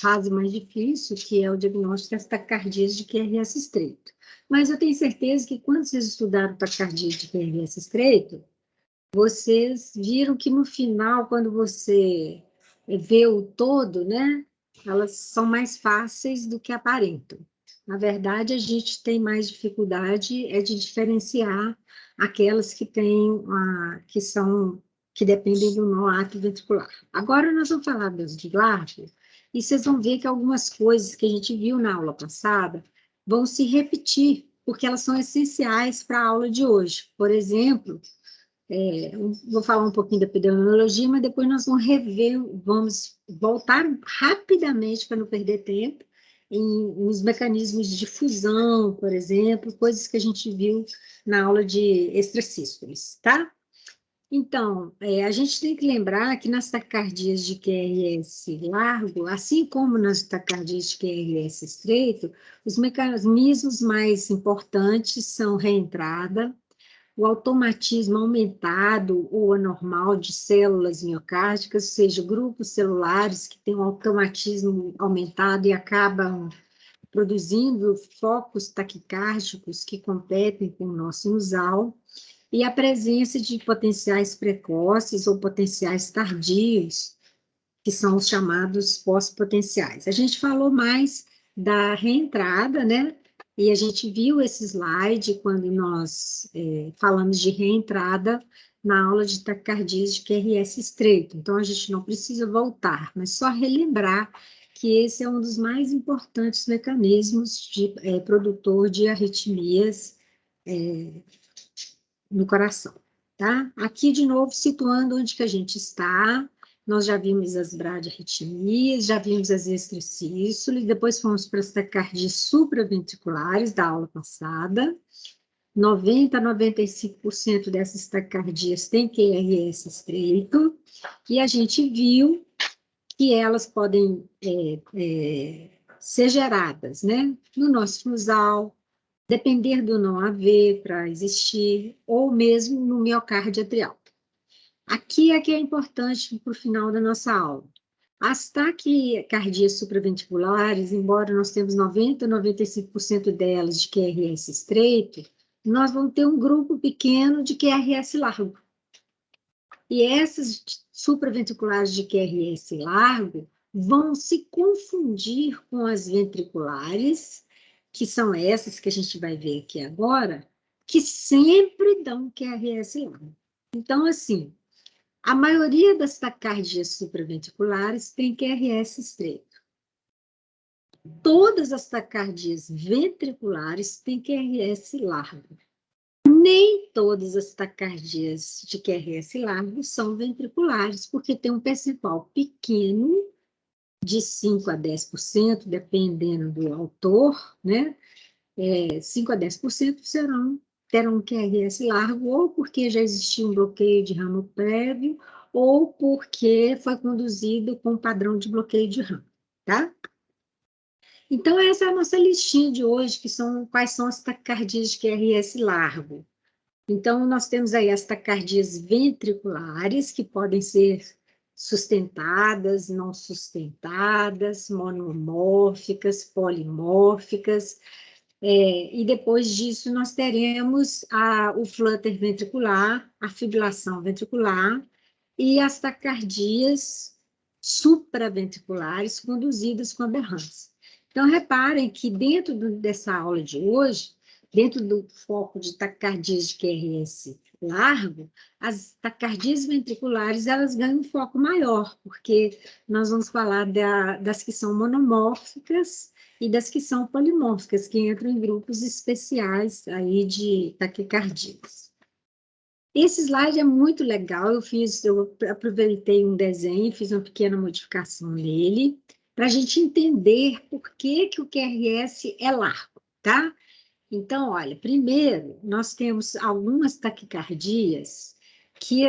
fase mais difícil, que é o diagnóstico das taquicardias de QRS estreito. Mas eu tenho certeza que quando vocês estudaram taquicardia de QRS estreito, vocês viram que no final, quando você vê o todo, né, elas são mais fáceis do que aparentam. Na verdade, a gente tem mais dificuldade de diferenciar aquelas que têm, que dependem do nó atrioventricular. Agora nós vamos falar das de Glarner, e vocês vão ver que algumas coisas que a gente viu na aula passada vão se repetir, porque elas são essenciais para a aula de hoje. Por exemplo, vou falar um pouquinho da pneumologia, mas depois nós vamos rever, vamos voltar rapidamente, para não perder tempo, nos mecanismos de difusão, por exemplo, coisas que a gente viu na aula de extrasístoles, tá? Então, a gente tem que lembrar que nas taquicardias de QRS largo, assim como nas taquicardias de QRS estreito, os mecanismos mais importantes são reentrada, o automatismo aumentado ou anormal de células miocárdicas, ou seja, grupos celulares que têm um automatismo aumentado e acabam produzindo focos taquicárdicos que competem com o nó sinusal, e a presença de potenciais precoces ou potenciais tardios, que são os chamados pós-potenciais. A gente falou mais da reentrada, né? E a gente viu esse slide quando nós falamos de reentrada na aula de taquicardias de QRS estreito. Então, a gente não precisa voltar, mas só relembrar que esse é um dos mais importantes mecanismos de produtor de arritmias no coração, tá? Aqui, de novo, situando onde que a gente está, nós já vimos as bradiarritmias, já vimos as extrasístoles, depois fomos para as taquicardias supraventriculares da aula passada. 90% a 95% dessas taquicardias têm QRS estreito, e a gente viu que elas podem ser geradas, né, no nosso sinusal, depender do nó AV para existir, ou mesmo no miocárdio atrial. Aqui é que é importante para o final da nossa aula. As taquicardias supraventriculares, embora nós temos 90% a 95% delas de QRS estreito, nós vamos ter um grupo pequeno de QRS largo. E essas supraventriculares de QRS largo vão se confundir com as ventriculares, que são essas que a gente vai ver aqui agora, que sempre dão QRS largo. Então, assim, a maioria das taquicardias supraventriculares tem QRS estreito. Todas as taquicardias ventriculares têm QRS largo. Nem todas as taquicardias de QRS largo são ventriculares, porque tem um percentual pequeno, de 5% a 10%, dependendo do autor, né? 5% a 10% terão QRS largo, ou porque já existia um bloqueio de ramo prévio, ou porque foi conduzido com padrão de bloqueio de ramo, tá? Então, essa é a nossa listinha de hoje, que são quais são as taquicardias de QRS largo. Então, nós temos aí as taquicardias ventriculares, que podem ser sustentadas, não sustentadas, monomórficas, polimórficas, e depois disso nós teremos o flutter ventricular, a fibrilação ventricular e as taquicardias supraventriculares conduzidas com aberrância. Então, reparem que dentro dessa aula de hoje, dentro do foco de taquicardias de QRS largo, as taquicardias ventriculares, elas ganham um foco maior, porque nós vamos falar das que são monomórficas e das que são polimórficas, que entram em grupos especiais aí de taquicardias. Esse slide é muito legal, eu aproveitei um desenho, fiz uma pequena modificação nele, para a gente entender por que o QRS é largo, tá? Então, olha, primeiro, nós temos algumas taquicardias que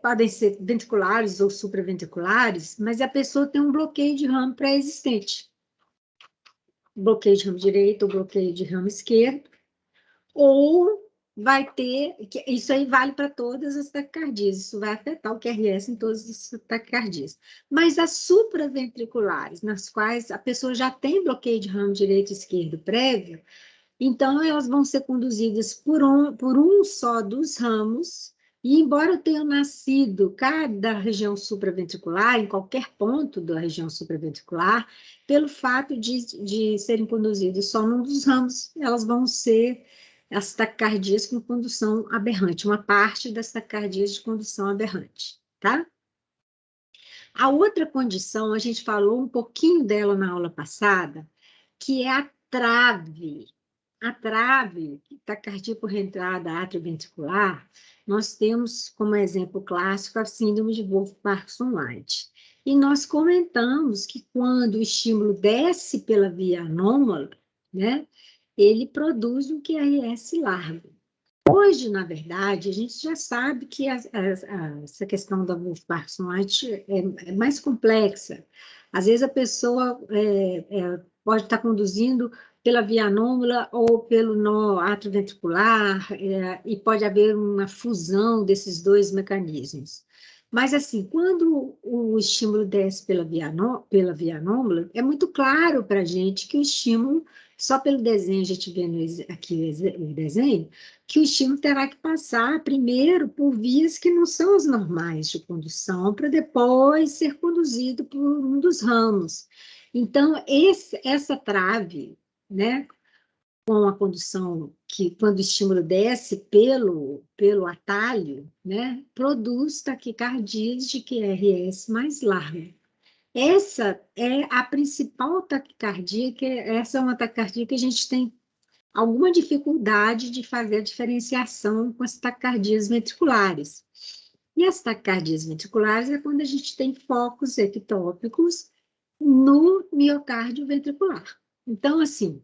podem ser ventriculares ou supraventriculares, mas a pessoa tem um bloqueio de ramo pré-existente. Bloqueio de ramo direito ou bloqueio de ramo esquerdo, ou vai ter, isso aí vale para todas as taquicardias, isso vai afetar o QRS em todas as taquicardias. Mas as supraventriculares, nas quais a pessoa já tem bloqueio de ramo direito e esquerdo prévio, então elas vão ser conduzidas por um só dos ramos, e embora tenha nascido cada região supraventricular, em qualquer ponto da região supraventricular, pelo fato de serem conduzidas só num dos ramos, elas vão ser as taquicardias com condução aberrante, uma parte das taquicardias de condução aberrante, tá? A outra condição, a gente falou um pouquinho dela na aula passada, que é a trave. A trave, taquicardia por reentrada atrioventricular, nós temos como exemplo clássico a síndrome de Wolff-Parkinson-White. E nós comentamos que quando o estímulo desce pela via anômala, né, ele produz um QRS largo. Hoje, na verdade, a gente já sabe que essa questão da Wolff-Parkinson-White é mais complexa. Às vezes a pessoa pode estar conduzindo pela via anômala ou pelo nó atrioventricular, e pode haver uma fusão desses dois mecanismos. Mas, assim, quando o estímulo desce pela via anômala, é muito claro para a gente que o estímulo, só pelo desenho, a gente vendo aqui o desenho, que o estímulo terá que passar primeiro por vias que não são as normais de condução, para depois ser conduzido por um dos ramos. Então, essa trave, né, com a condução que, quando o estímulo desce pelo atalho, né, produz taquicardias de QRS mais largo. Essa é a principal taquicardia, essa é uma taquicardia que a gente tem alguma dificuldade de fazer a diferenciação com as taquicardias ventriculares. E as taquicardias ventriculares é quando a gente tem focos ectópicos no miocárdio ventricular. Então, assim,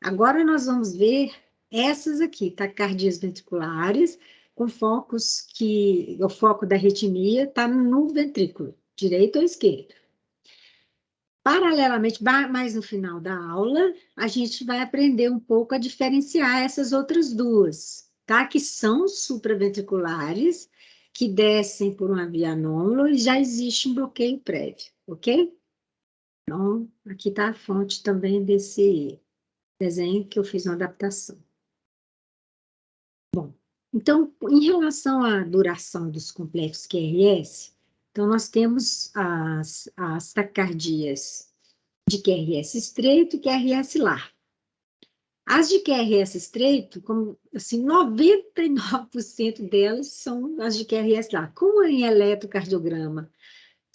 agora nós vamos ver essas aqui, taquicardias ventriculares, com focos que o foco da arritmia está no ventrículo, direito ou esquerdo. Paralelamente, mais no final da aula, a gente vai aprender um pouco a diferenciar essas outras duas, tá? Que são supraventriculares, que descem por uma via anômala e já existe um bloqueio prévio, ok? Então, aqui está a fonte também desse desenho que eu fiz uma adaptação. Bom, então, em relação à duração dos complexos QRS, então nós temos as taquicardias de QRS estreito e QRS largo. As de QRS estreito, como, assim, 99% delas são as de QRS largo. Como em eletrocardiograma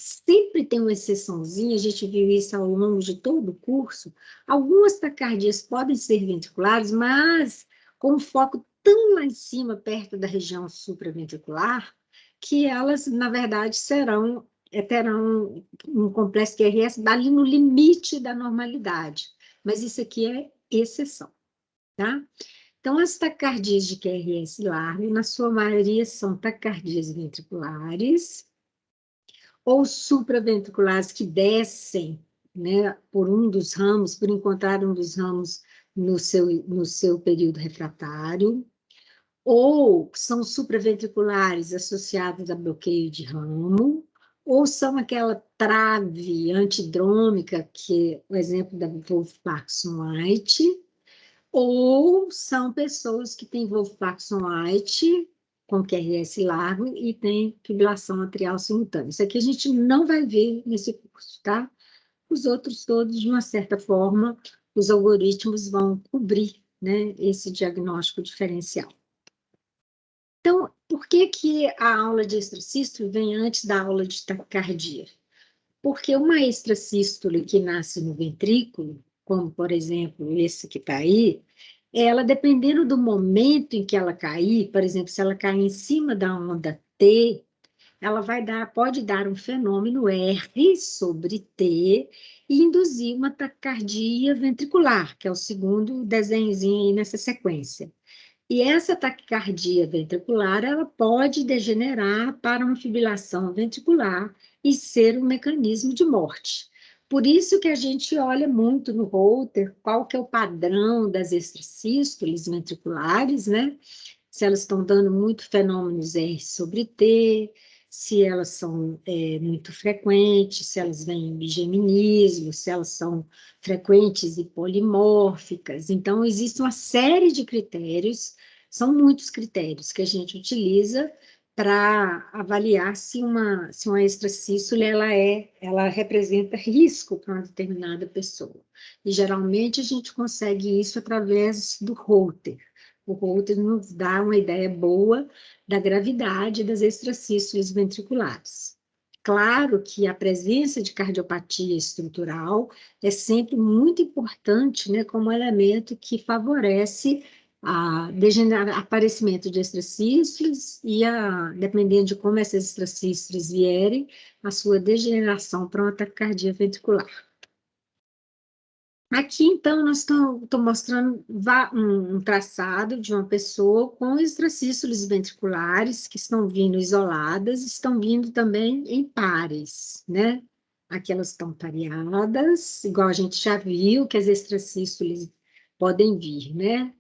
sempre tem uma exceçãozinha, a gente viu isso ao longo de todo o curso, algumas taquicardias podem ser ventriculares, mas com foco tão lá em cima, perto da região supraventricular, que elas, na verdade, terão um complexo QRS ali no limite da normalidade. Mas isso aqui é exceção, tá? Então, as taquicardias de QRS largo, na sua maioria, são taquicardias ventriculares, ou supraventriculares que descem, né, por um dos ramos, por encontrar um dos ramos no seu período refratário, ou são supraventriculares associadas a bloqueio de ramo, ou são aquela trave antidrômica, que é o exemplo da Wolff-Parkinson-White, ou são pessoas que têm Wolff-Parkinson-White com QRS largo e tem fibrilação atrial simultânea. Isso aqui a gente não vai ver nesse curso, tá? Os outros todos, de uma certa forma, os algoritmos vão cobrir, né, esse diagnóstico diferencial. Então, por que que a aula de extrasístole vem antes da aula de taquicardia? Porque uma extrasístole que nasce no ventrículo, como, por exemplo, esse que está aí, ela, dependendo do momento em que ela cair, por exemplo, se ela cair em cima da onda T, ela pode dar um fenômeno R sobre T e induzir uma taquicardia ventricular, que é o segundo desenhozinho aí nessa sequência. E essa taquicardia ventricular, ela pode degenerar para uma fibrilação ventricular e ser um mecanismo de morte. Por isso que a gente olha muito no Holter qual que é o padrão das extrasístoles ventriculares, né? se elas estão dando muito fenômenos R sobre T, se elas são muito frequentes, se elas vêm em bigeminismo, se elas são frequentes e polimórficas. Então, existe uma série de critérios, são muitos critérios que a gente utiliza para avaliar se uma extracístole ela representa risco para uma determinada pessoa. E geralmente a gente consegue isso através do Holter. O Holter nos dá uma ideia boa da gravidade das extracístoles ventriculares. Claro que a presença de cardiopatia estrutural é sempre muito importante, né, como elemento que favorece aparecimento de extracístoles e, dependendo de como essas extracístoles vierem, a sua degeneração para uma taquicardia ventricular. Aqui, então, nós estou mostrando um traçado de uma pessoa com extracístoles ventriculares que estão vindo isoladas, estão vindo também em pares, né? Aqui elas estão pareadas, igual a gente já viu que as extracístoles podem vir, né?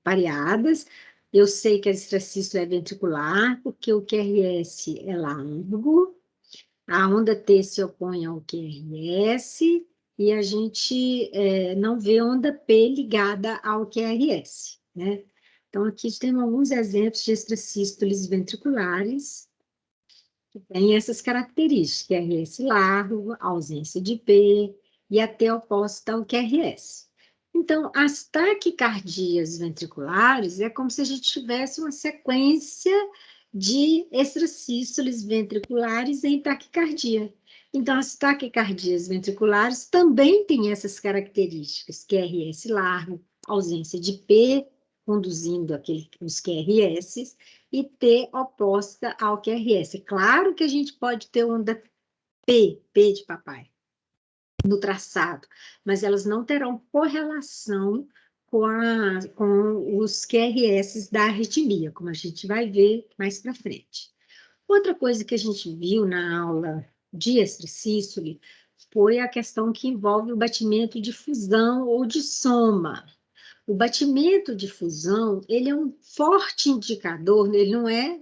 Pareadas. Eu sei que a extracístole é ventricular, porque o QRS é largo, a onda T se opõe ao QRS, e a gente não vê onda P ligada ao QRS, né? Então, aqui temos alguns exemplos de extracístoles ventriculares que têm essas características, QRS largo, ausência de P, e a T oposta ao QRS. Então, as taquicardias ventriculares é como se a gente tivesse uma sequência de extracístoles ventriculares em taquicardia. Então, as taquicardias ventriculares também têm essas características, QRS largo, ausência de P, conduzindo os QRS, e T oposta ao QRS. Claro que a gente pode ter onda P de papai, no traçado, mas elas não terão correlação com os QRS da arritmia, como a gente vai ver mais para frente. Outra coisa que a gente viu na aula de extracístole foi a questão que envolve o batimento de fusão ou de soma. O batimento de fusão, ele é um forte indicador, ele não é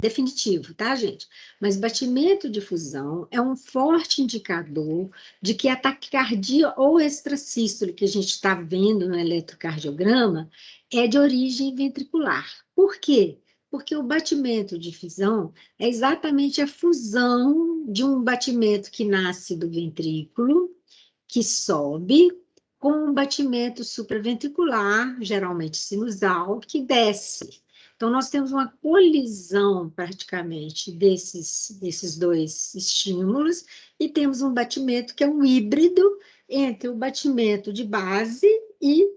definitivo, tá, gente? Mas batimento de fusão é um forte indicador de que a taquicardia ou extracístole que a gente está vendo no eletrocardiograma é de origem ventricular. Por quê? Porque o batimento de fusão é exatamente a fusão de um batimento que nasce do ventrículo, que sobe, com um batimento supraventricular, geralmente sinusal, que desce. Então, nós temos uma colisão, praticamente, desses dois estímulos, e temos um batimento que é um híbrido entre o batimento de base e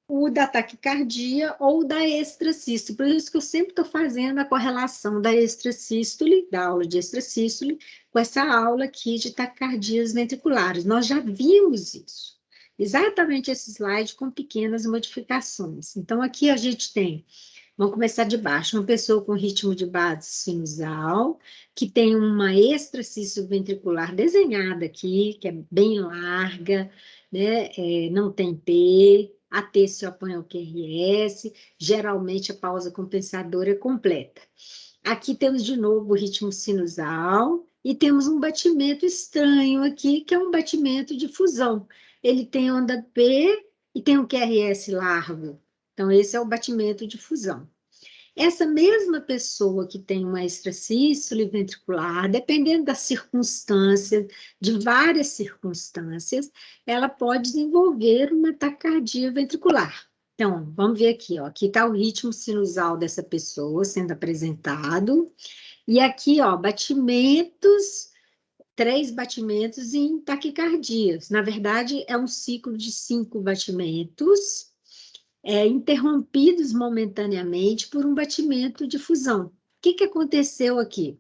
o da taquicardia ou da extracístole. Por isso que eu sempre estou fazendo a correlação da extracístole, da aula de extracístole, com essa aula aqui de taquicardias ventriculares. Nós já vimos isso. Exatamente esse slide com pequenas modificações. Então, aqui a gente tem, vamos começar de baixo, uma pessoa com ritmo de base sinusal, que tem uma extracístole ventricular desenhada aqui, que é bem larga, né? Não tem P, a T se opõe ao QRS, geralmente a pausa compensadora é completa. Aqui temos de novo o ritmo sinusal e temos um batimento estranho aqui, que é um batimento de fusão. Ele tem onda P e tem um QRS largo. Então, esse é o batimento de fusão. Essa mesma pessoa que tem uma extracístole ventricular, dependendo da circunstância, de várias circunstâncias, ela pode desenvolver uma taquicardia ventricular. Então, vamos ver aqui, ó. Aqui está o ritmo sinusal dessa pessoa sendo apresentado. E aqui, ó, batimentos, 3 batimentos em taquicardias. Na verdade, é um ciclo de 5 batimentos, interrompidos momentaneamente por um batimento de fusão. O que aconteceu aqui?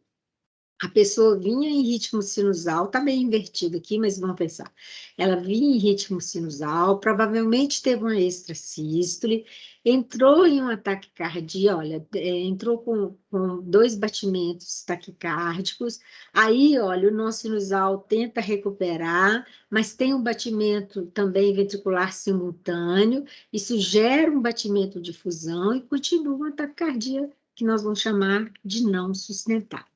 A pessoa vinha em ritmo sinusal, está bem invertido aqui, mas vamos pensar. Ela vinha em ritmo sinusal, provavelmente teve uma extrasístole, entrou em um ataque cardíaco, olha, entrou com 2 batimentos taquicárdicos, aí, olha, o nó sinusal tenta recuperar, mas tem um batimento também ventricular simultâneo, isso gera um batimento de fusão e continua um ataque cardíaco, que nós vamos chamar de não sustentado.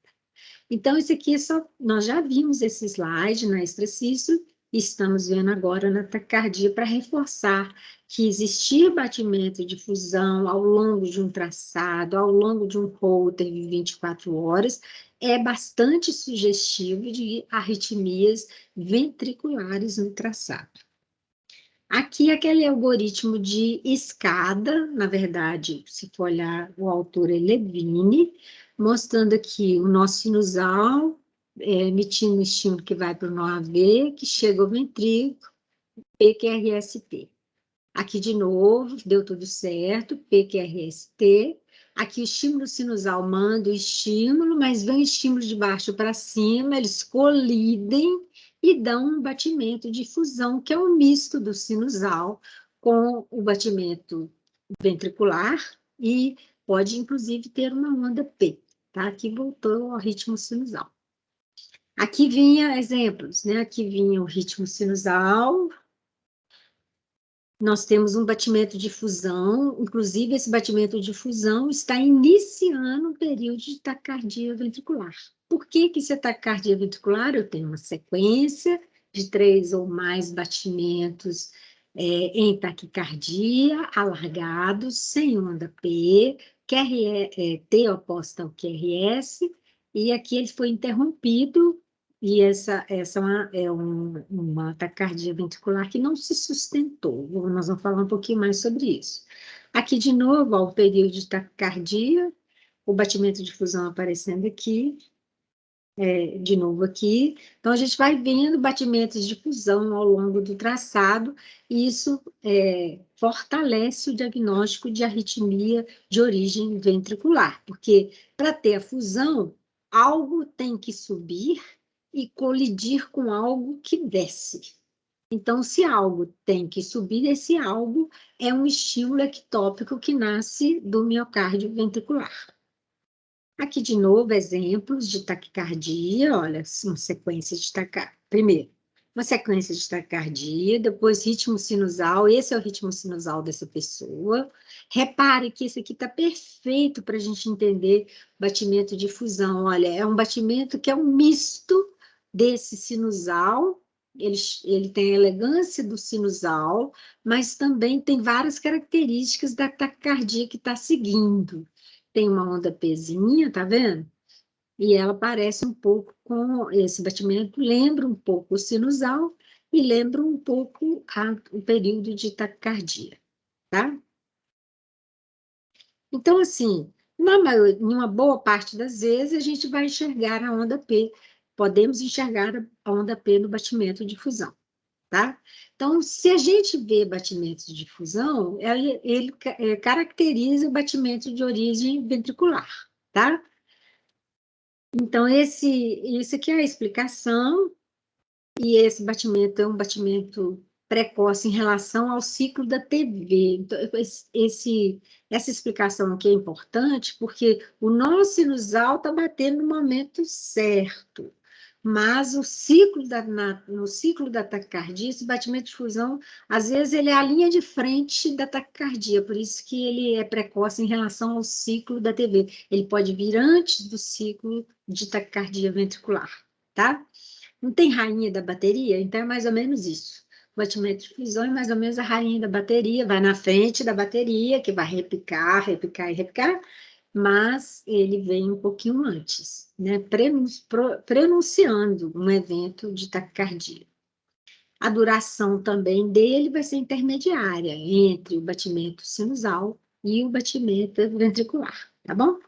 Então, esse aqui é só, nós já vimos esse slide na extracístole e estamos vendo agora na taquicardia para reforçar que existir batimento de fusão ao longo de um traçado, ao longo de um holter de 24 horas, é bastante sugestivo de arritmias ventriculares no traçado. Aqui, aquele algoritmo de escada, na verdade, se for olhar, o autor é Levine, mostrando aqui o nó sinusal, emitindo o estímulo que vai para o nó AV, que chega ao ventrículo, PQRST. Aqui, de novo, deu tudo certo, PQRST. Aqui, o estímulo sinusal manda o estímulo, mas vem o estímulo de baixo para cima, eles colidem e dão um batimento de fusão, que é um misto do sinusal com o batimento ventricular e pode, inclusive, ter uma onda P, tá? Aqui voltou ao ritmo sinusal. Aqui vinha exemplos, né? Aqui vinha o ritmo sinusal, nós temos um batimento de fusão, inclusive esse batimento de fusão está iniciando um período de taquicardia ventricular. Por que que esse taquicardia ventricular? Eu tenho uma sequência de 3 ou mais batimentos em taquicardia, alargados, sem onda P, T oposta ao QRS, e aqui ele foi interrompido e essa uma taquicardia ventricular que não se sustentou. Nós vamos falar um pouquinho mais sobre isso. Aqui, de novo, ó, o período de taquicardia, o batimento de fusão aparecendo aqui, de novo aqui. Então, a gente vai vendo batimentos de fusão ao longo do traçado, e isso fortalece o diagnóstico de arritmia de origem ventricular, porque para ter a fusão, algo tem que subir e colidir com algo que desce. Então, se algo tem que subir, esse algo é um estímulo ectópico que nasce do miocárdio ventricular. Aqui, de novo, exemplos de taquicardia, olha, uma sequência de taquicardia. Primeiro, uma sequência de taquicardia, depois ritmo sinusal, esse é o ritmo sinusal dessa pessoa. Repare que esse aqui está perfeito para a gente entender batimento de fusão. Olha, é um batimento que é um misto desse sinusal, ele tem a elegância do sinusal, mas também tem várias características da taquicardia que está seguindo. Tem uma onda Pzinha, tá vendo? E ela parece um pouco com esse batimento, lembra um pouco o sinusal e lembra um pouco o período de taquicardia, tá? Então, assim, em uma boa parte das vezes, a gente vai enxergar a onda P. Podemos enxergar a onda P no batimento de fusão, tá? Então, se a gente vê batimentos de fusão, ele caracteriza o batimento de origem ventricular, tá? Então, isso aqui é a explicação, e esse batimento é um batimento precoce em relação ao ciclo da TV. Então, essa explicação aqui é importante, porque o nó sinusal está batendo no momento certo, mas no ciclo da taquicardia, esse batimento de fusão, às vezes ele é a linha de frente da taquicardia, por isso que ele é precoce em relação ao ciclo da TV. Ele pode vir antes do ciclo de taquicardia ventricular, tá? Não tem rainha da bateria? Então é mais ou menos isso. O batimento de fusão é mais ou menos a rainha da bateria, vai na frente da bateria, que vai repicar, repicar e repicar, mas ele vem um pouquinho antes, né? Prenunciando um evento de taquicardia. A duração também dele vai ser intermediária entre o batimento sinusal e o batimento ventricular, tá bom?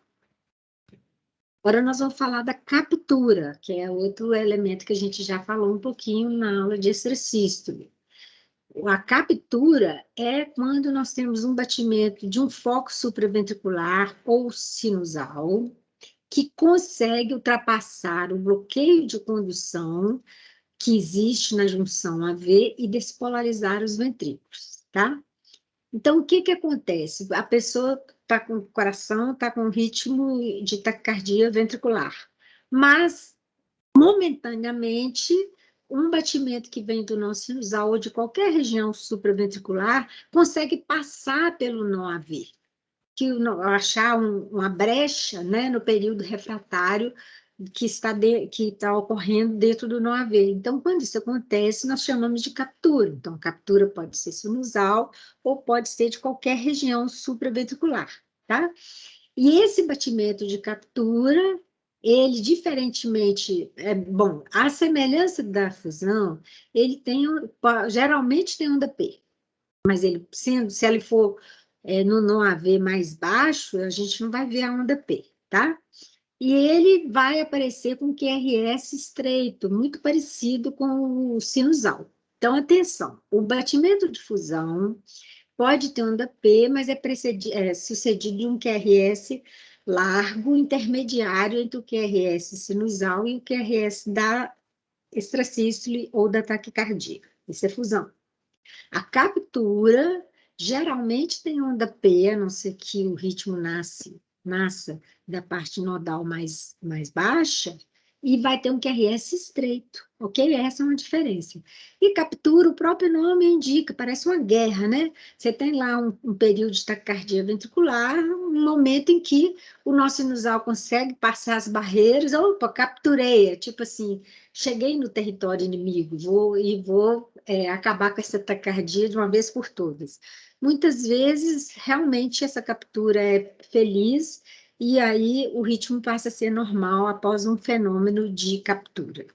Agora nós vamos falar da captura, que é outro elemento que a gente já falou um pouquinho na aula de extrasístole. A captura é quando nós temos um batimento de um foco supraventricular ou sinusal, que consegue ultrapassar o bloqueio de condução que existe na junção AV e despolarizar os ventrículos, tá? Então, o que que acontece? A pessoa está com o coração, está com ritmo de taquicardia ventricular, mas, momentaneamente, um batimento que vem do nó sinusal ou de qualquer região supraventricular consegue passar pelo nó AV, que achar uma brecha, né, no período refratário que está ocorrendo dentro do nó AV. Então, quando isso acontece, nós chamamos de captura. Então, captura pode ser sinusal ou pode ser de qualquer região supraventricular, tá? E esse batimento de captura, ele diferentemente, bom, a semelhança da fusão, ele tem, geralmente tem onda P, mas ele, se ele for no nó AV mais baixo, a gente não vai ver a onda P, tá? E ele vai aparecer com QRS estreito, muito parecido com o sinusal. Então, atenção, o batimento de fusão pode ter onda P, mas é sucedido de um QRS largo, intermediário entre o QRS sinusal e o QRS da extrasístole ou da taquicardia. Isso é fusão. A captura geralmente tem onda P, a não ser que o ritmo nasça da parte nodal mais baixa, e vai ter um QRS estreito, ok? Essa é uma diferença. E captura, o próprio nome indica, parece uma guerra, né? Você tem lá um período de taquicardia ventricular, um momento em que o nosso sinusal consegue passar as barreiras, opa, capturei, tipo assim, cheguei no território inimigo, vou acabar com essa taquicardia de uma vez por todas. Muitas vezes, realmente, essa captura é feliz, e aí o ritmo passa a ser normal após um fenômeno de captura.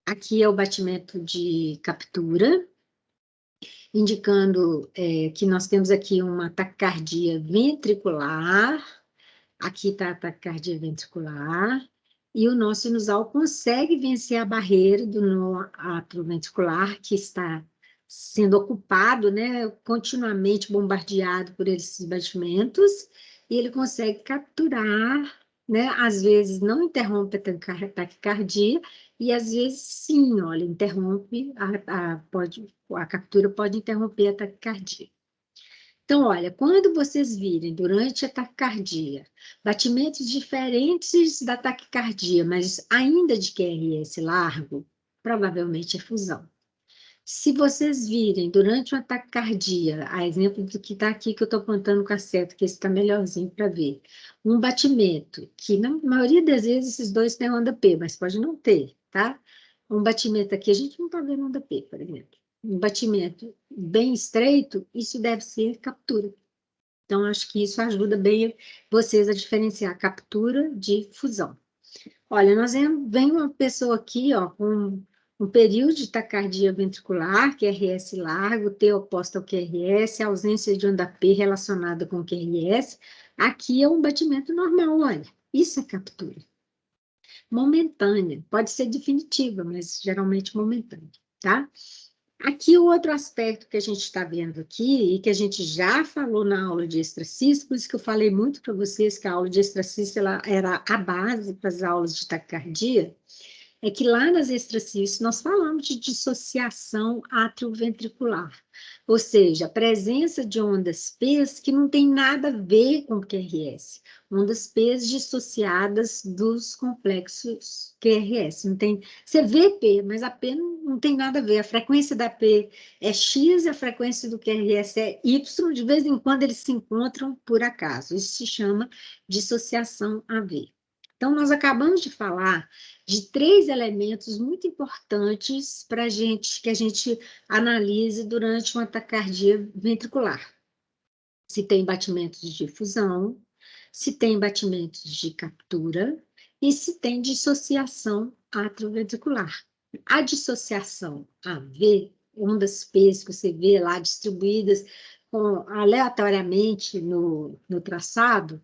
Aqui é o batimento de captura, indicando que nós temos aqui uma taquicardia ventricular, aqui está a taquicardia ventricular, e o nosso sinusal consegue vencer a barreira do nó atrioventricular, que está sendo ocupado, né, continuamente bombardeado por esses batimentos, e ele consegue capturar, né, às vezes não interrompe a taquicardia, e às vezes sim, olha, interrompe, a captura pode interromper a taquicardia. Então, olha, quando vocês virem durante a taquicardia, batimentos diferentes da taquicardia, mas ainda de QRS largo, provavelmente é fusão. Se vocês virem durante uma taquicardia, a exemplo do que está aqui que eu estou apontando com a seta, que esse está melhorzinho para ver, um batimento, que na maioria das vezes esses dois têm onda P, mas pode não ter, tá? Um batimento aqui, a gente não está vendo onda P, por exemplo. Um batimento bem estreito, isso deve ser captura. Então, acho que isso ajuda bem vocês a diferenciar captura de fusão. Olha, vem uma pessoa aqui, ó, com um período de taquicardia ventricular, QRS largo, T oposto ao QRS, ausência de onda P relacionada com QRS. Aqui é um batimento normal, olha. Isso é captura. Momentânea, pode ser definitiva, mas geralmente momentânea, tá? Aqui o outro aspecto que a gente está vendo aqui, e que a gente já falou na aula de exercício, por isso que eu falei muito para vocês que a aula de exercício era a base para as aulas de taquicardia, é que lá nas exercícios nós falamos de dissociação atrioventricular, ou seja, a presença de ondas P que não tem nada a ver com QRS, ondas P dissociadas dos complexos QRS. Não tem, você vê P, mas a P não tem nada a ver, a frequência da P é X e a frequência do QRS é Y, de vez em quando eles se encontram por acaso, isso se chama dissociação AV. Então, nós acabamos de falar de 3 elementos muito importantes para que a gente analise durante uma taquicardia ventricular. Se tem batimentos de difusão, se tem batimentos de captura e se tem dissociação atrioventricular. A dissociação AV, ondas P que você vê lá distribuídas aleatoriamente no traçado,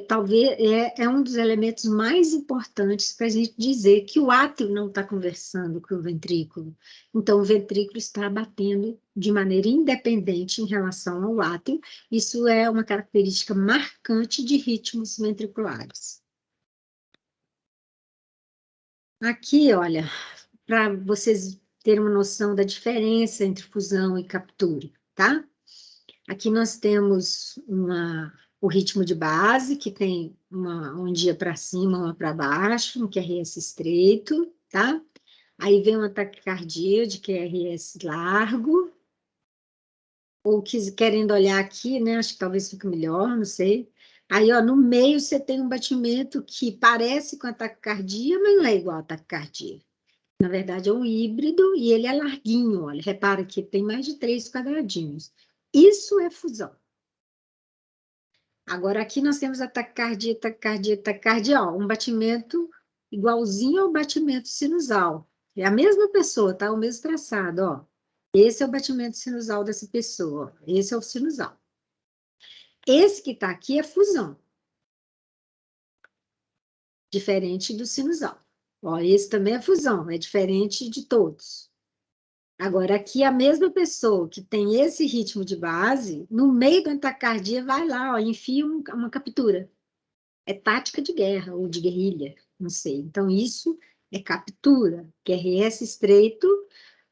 talvez é um dos elementos mais importantes para a gente dizer que o átrio não está conversando com o ventrículo. Então, o ventrículo está batendo de maneira independente em relação ao átrio. Isso é uma característica marcante de ritmos ventriculares. Aqui, olha, para vocês terem uma noção da diferença entre fusão e captura, tá? Aqui nós temos o ritmo de base, que tem um dia para cima, uma para baixo, um QRS estreito, tá? Aí vem uma taquicardia de QRS largo, ou querendo olhar aqui, né? Acho que talvez fique melhor, não sei. Aí, ó, no meio você tem um batimento que parece com a taquicardia, mas não é igual a taquicardia. Na verdade, é um híbrido e ele é larguinho, olha. Repara que tem mais de 3 quadradinhos. Isso é fusão. Agora, aqui nós temos a taquicardia, taquicardia, taquicardia, ó, um batimento igualzinho ao batimento sinusal. É a mesma pessoa, tá? O mesmo traçado, ó. Esse é o batimento sinusal dessa pessoa, ó. Esse é o sinusal. Esse que tá aqui é fusão, diferente do sinusal. Ó, esse também é fusão, é diferente de todos. Agora, aqui a mesma pessoa que tem esse ritmo de base, no meio da taquicardia, vai lá, ó, enfia uma captura. É tática de guerra ou de guerrilha, não sei. Então, isso é captura. QRS estreito,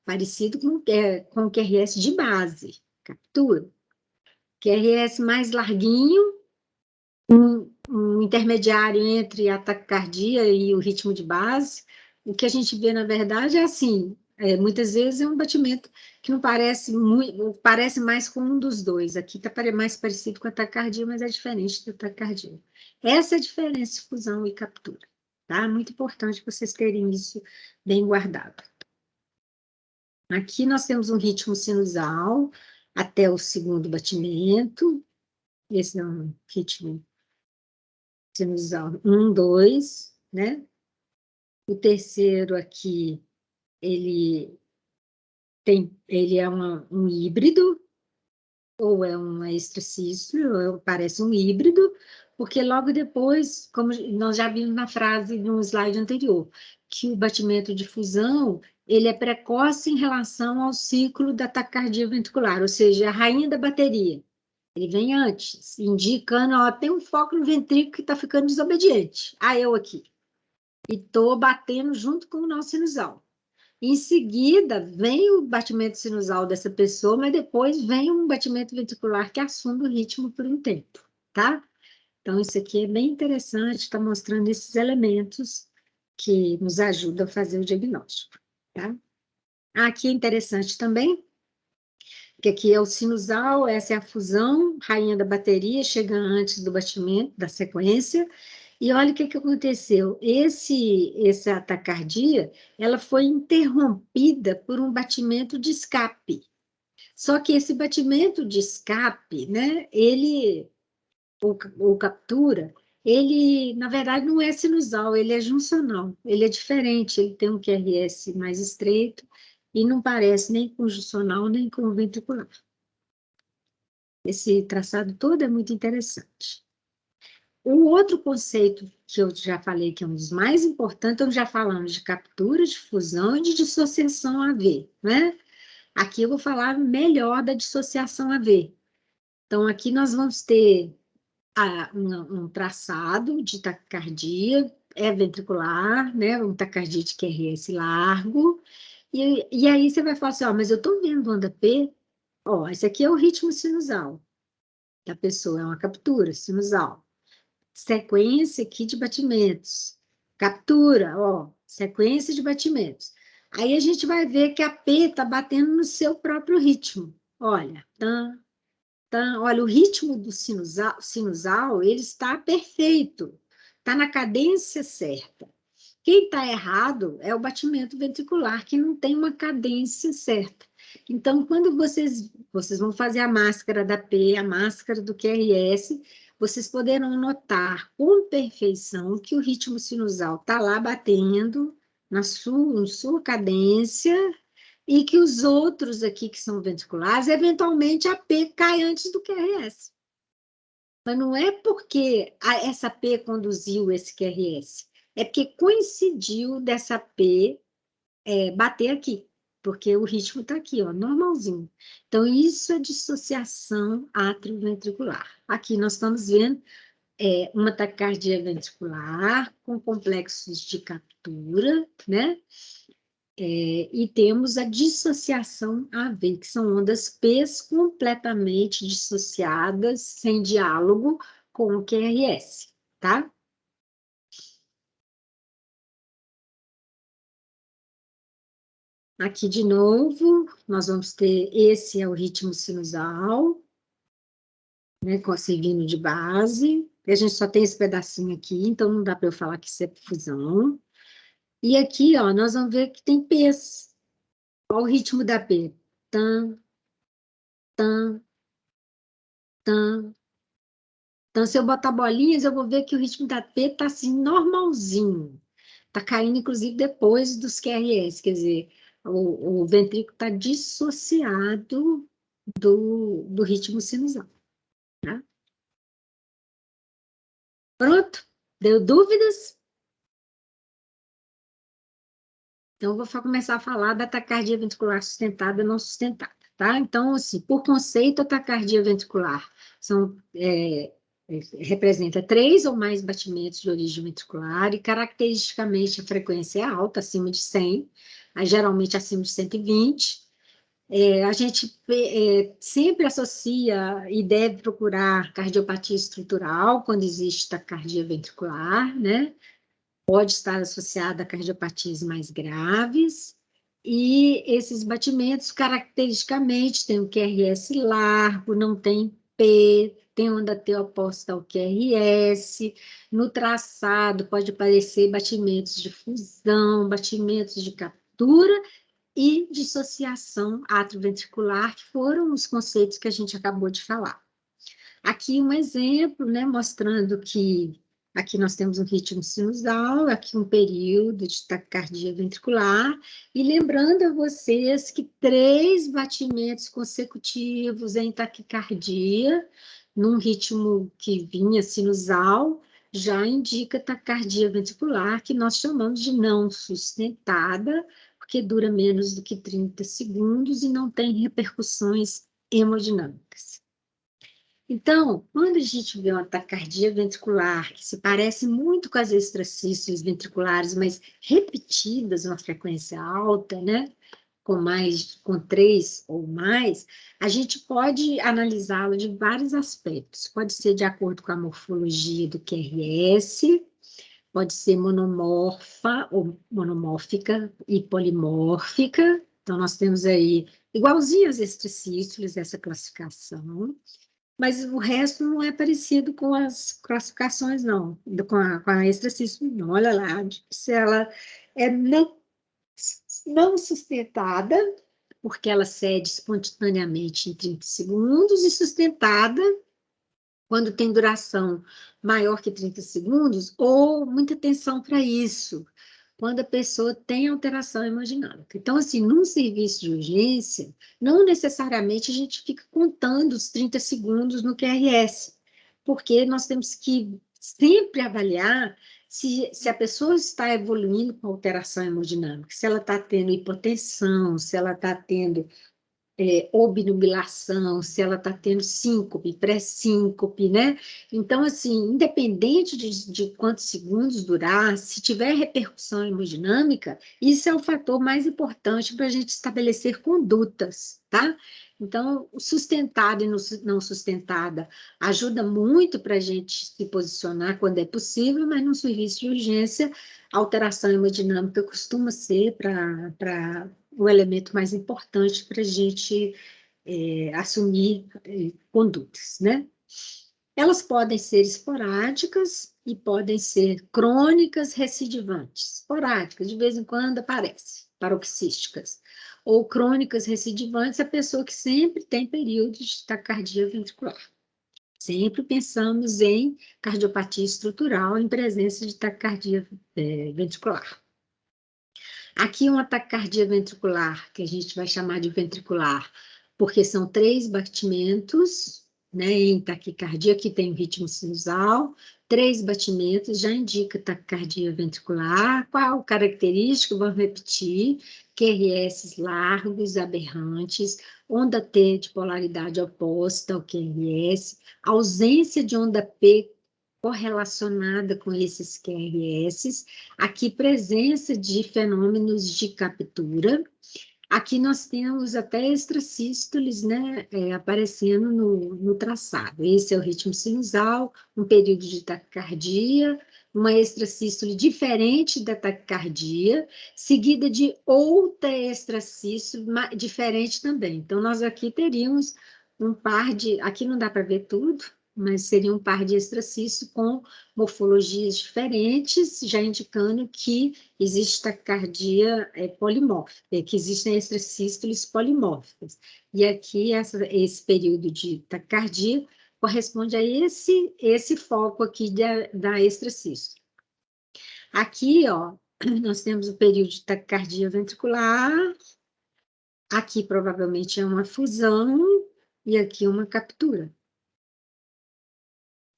parecido com o QRS de base. Captura. QRS mais larguinho, um intermediário entre a taquicardia e o ritmo de base. O que a gente vê, na verdade, é assim, muitas vezes é um batimento que não parece muito, parece mais com um dos dois. Aqui está mais parecido com a taquicardia, mas é diferente da taquicardia. Essa é a diferença de fusão e captura, tá? Muito importante vocês terem isso bem guardado. Aqui nós temos um ritmo sinusal até o segundo batimento. Esse é um ritmo sinusal 1, 2, né? O terceiro aqui, ele é um híbrido, ou é um extracístole, ou parece um híbrido, porque logo depois, como nós já vimos na frase no slide anterior, que o batimento de fusão, ele é precoce em relação ao ciclo da taquicardia ventricular, ou seja, a rainha da bateria. Ele vem antes, indicando, ó, tem um foco no ventrículo que está ficando desobediente. Ah, eu aqui. E estou batendo junto com o nó sinusal. Em seguida, vem o batimento sinusal dessa pessoa, mas depois vem um batimento ventricular que assume o ritmo por um tempo, tá? Então, isso aqui é bem interessante, está mostrando esses elementos que nos ajudam a fazer o diagnóstico, tá? Aqui é interessante também, que aqui é o sinusal, essa é a fusão, rainha da bateria, chega antes do batimento, da sequência, e olha o que aconteceu. Essa taquicardia, ela foi interrompida por um batimento de escape. Só que esse batimento de escape, né, ou captura, ele, na verdade, não é sinusal, ele é juncional. Ele é diferente, ele tem um QRS mais estreito e não parece nem com juncional, nem com ventricular. Esse traçado todo é muito interessante. Um outro conceito que eu já falei que é um dos mais importantes, então já falamos de captura, de fusão e de dissociação AV, né? Aqui eu vou falar melhor da dissociação AV. Então, aqui nós vamos ter um traçado de taquicardia, é ventricular, né? Um taquicardia de QRS largo, e aí você vai falar assim, ó, mas eu estou vendo onda P, ó, esse aqui é o ritmo sinusal da pessoa, é uma captura sinusal. Sequência aqui de batimentos. Captura, ó, sequência de batimentos. Aí a gente vai ver que a P está batendo no seu próprio ritmo. Olha, olha, o ritmo do sinusal, ele está perfeito, está na cadência certa. Quem está errado é o batimento ventricular, que não tem uma cadência certa. Então, quando vocês vão fazer a máscara da P, a máscara do QRS, vocês poderão notar com perfeição que o ritmo sinusal está lá batendo na sua cadência e que os outros aqui que são ventriculares, eventualmente a P cai antes do QRS. Mas não é porque essa P conduziu esse QRS, é porque coincidiu dessa P bater aqui, porque o ritmo está aqui, ó, normalzinho. Então, isso é dissociação atrioventricular. Aqui nós estamos vendo uma taquicardia ventricular com complexos de captura, né? E temos a dissociação AV, que são ondas P completamente dissociadas, sem diálogo com o QRS, tá? Aqui de novo, nós vamos ter, esse é o ritmo sinusal, né, servindo de base. A gente só tem esse pedacinho aqui, então não dá para eu falar que isso é fusão. E aqui, ó, nós vamos ver que tem P's. Qual o ritmo da P? Tan, tan, tan. Então, se eu botar bolinhas, eu vou ver que o ritmo da P tá assim, normalzinho. Tá caindo, inclusive, depois dos QRS, quer dizer, o ventrículo está dissociado do ritmo sinusal, tá? Pronto? Deu dúvidas? Então, eu vou começar a falar da taquicardia ventricular sustentada e não sustentada, tá? Então, assim, por conceito, a taquicardia ventricular representa 3 ou mais batimentos de origem ventricular e, caracteristicamente, a frequência é alta, acima de 100, geralmente acima de 120. A gente sempre associa e deve procurar cardiopatia estrutural quando existe taquicardia ventricular, né? Pode estar associada a cardiopatias mais graves, e esses batimentos, caracteristicamente, tem o QRS largo, não tem P, tem onda T oposta ao QRS, no traçado pode aparecer batimentos de fusão, batimentos de captura e dissociação atrioventricular, que foram os conceitos que a gente acabou de falar. Aqui um exemplo, né, mostrando que aqui nós temos um ritmo sinusal, aqui um período de taquicardia ventricular, e lembrando a vocês que 3 batimentos consecutivos em taquicardia, num ritmo que vinha sinusal, já indica taquicardia ventricular, que nós chamamos de não sustentada, porque dura menos do que 30 segundos e não tem repercussões hemodinâmicas. Então, quando a gente vê uma taquicardia ventricular, que se parece muito com as extracístoles ventriculares, mas repetidas numa frequência alta, né? Com 3 ou mais, a gente pode analisá-la de vários aspectos. Pode ser de acordo com a morfologia do QRS, pode ser monomorfa ou monomórfica e polimórfica. Então, nós temos aí, igualzinho às extracístoles, essa classificação. Mas o resto não é parecido com as classificações, não, com a extracístole, não. Olha lá, se ela é não sustentada, porque ela cede espontaneamente em 30 segundos, e sustentada quando tem duração maior que 30 segundos, ou muita atenção para isso, quando a pessoa tem alteração hemodinâmica. Então, assim, num serviço de urgência, não necessariamente a gente fica contando os 30 segundos no QRS, porque nós temos que sempre avaliar se a pessoa está evoluindo com alteração hemodinâmica, se ela está tendo hipotensão, se ela está tendo obnubilação, se ela está tendo síncope, pré-síncope, né? Então, assim, independente de quantos segundos durar, se tiver repercussão hemodinâmica, isso é o fator mais importante para a gente estabelecer condutas, tá? Então, o sustentada e não sustentada ajuda muito para a gente se posicionar quando é possível, mas no serviço de urgência, a alteração hemodinâmica costuma ser para o elemento mais importante para a gente assumir condutas, né? Elas podem ser esporádicas e podem ser crônicas recidivantes. Esporádicas, de vez em quando aparece, paroxísticas. Ou crônicas recidivantes, a pessoa que sempre tem períodos de taquicardia ventricular. Sempre pensamos em cardiopatia estrutural em presença de taquicardia ventricular. Aqui um ataque cardíaco ventricular, que a gente vai chamar de ventricular, porque são 3 batimentos, né, em taquicardia, que tem o ritmo sinusal, 3 batimentos já indica taquicardia ventricular. Qual característica? Vamos repetir: QRS largos, aberrantes, onda T de polaridade oposta ao QRS, ausência de onda P correlacionada com esses QRS. Aqui, presença de fenômenos de captura. Aqui nós temos até extrasístoles, né, aparecendo no traçado. Esse é o ritmo sinusal, um período de taquicardia, uma extrasístole diferente da taquicardia, seguida de outra extrasístole diferente também. Então, nós aqui teríamos um par de... Aqui não dá para ver tudo, mas seria um par de extrasístoles com morfologias diferentes, já indicando que existe taquicardia polimórfica, que existem extrasístoles polimórficas. E aqui, esse período de taquicardia corresponde a esse foco aqui da extrasístole. Aqui, ó, nós temos o período de taquicardia ventricular, aqui provavelmente é uma fusão, e aqui uma captura.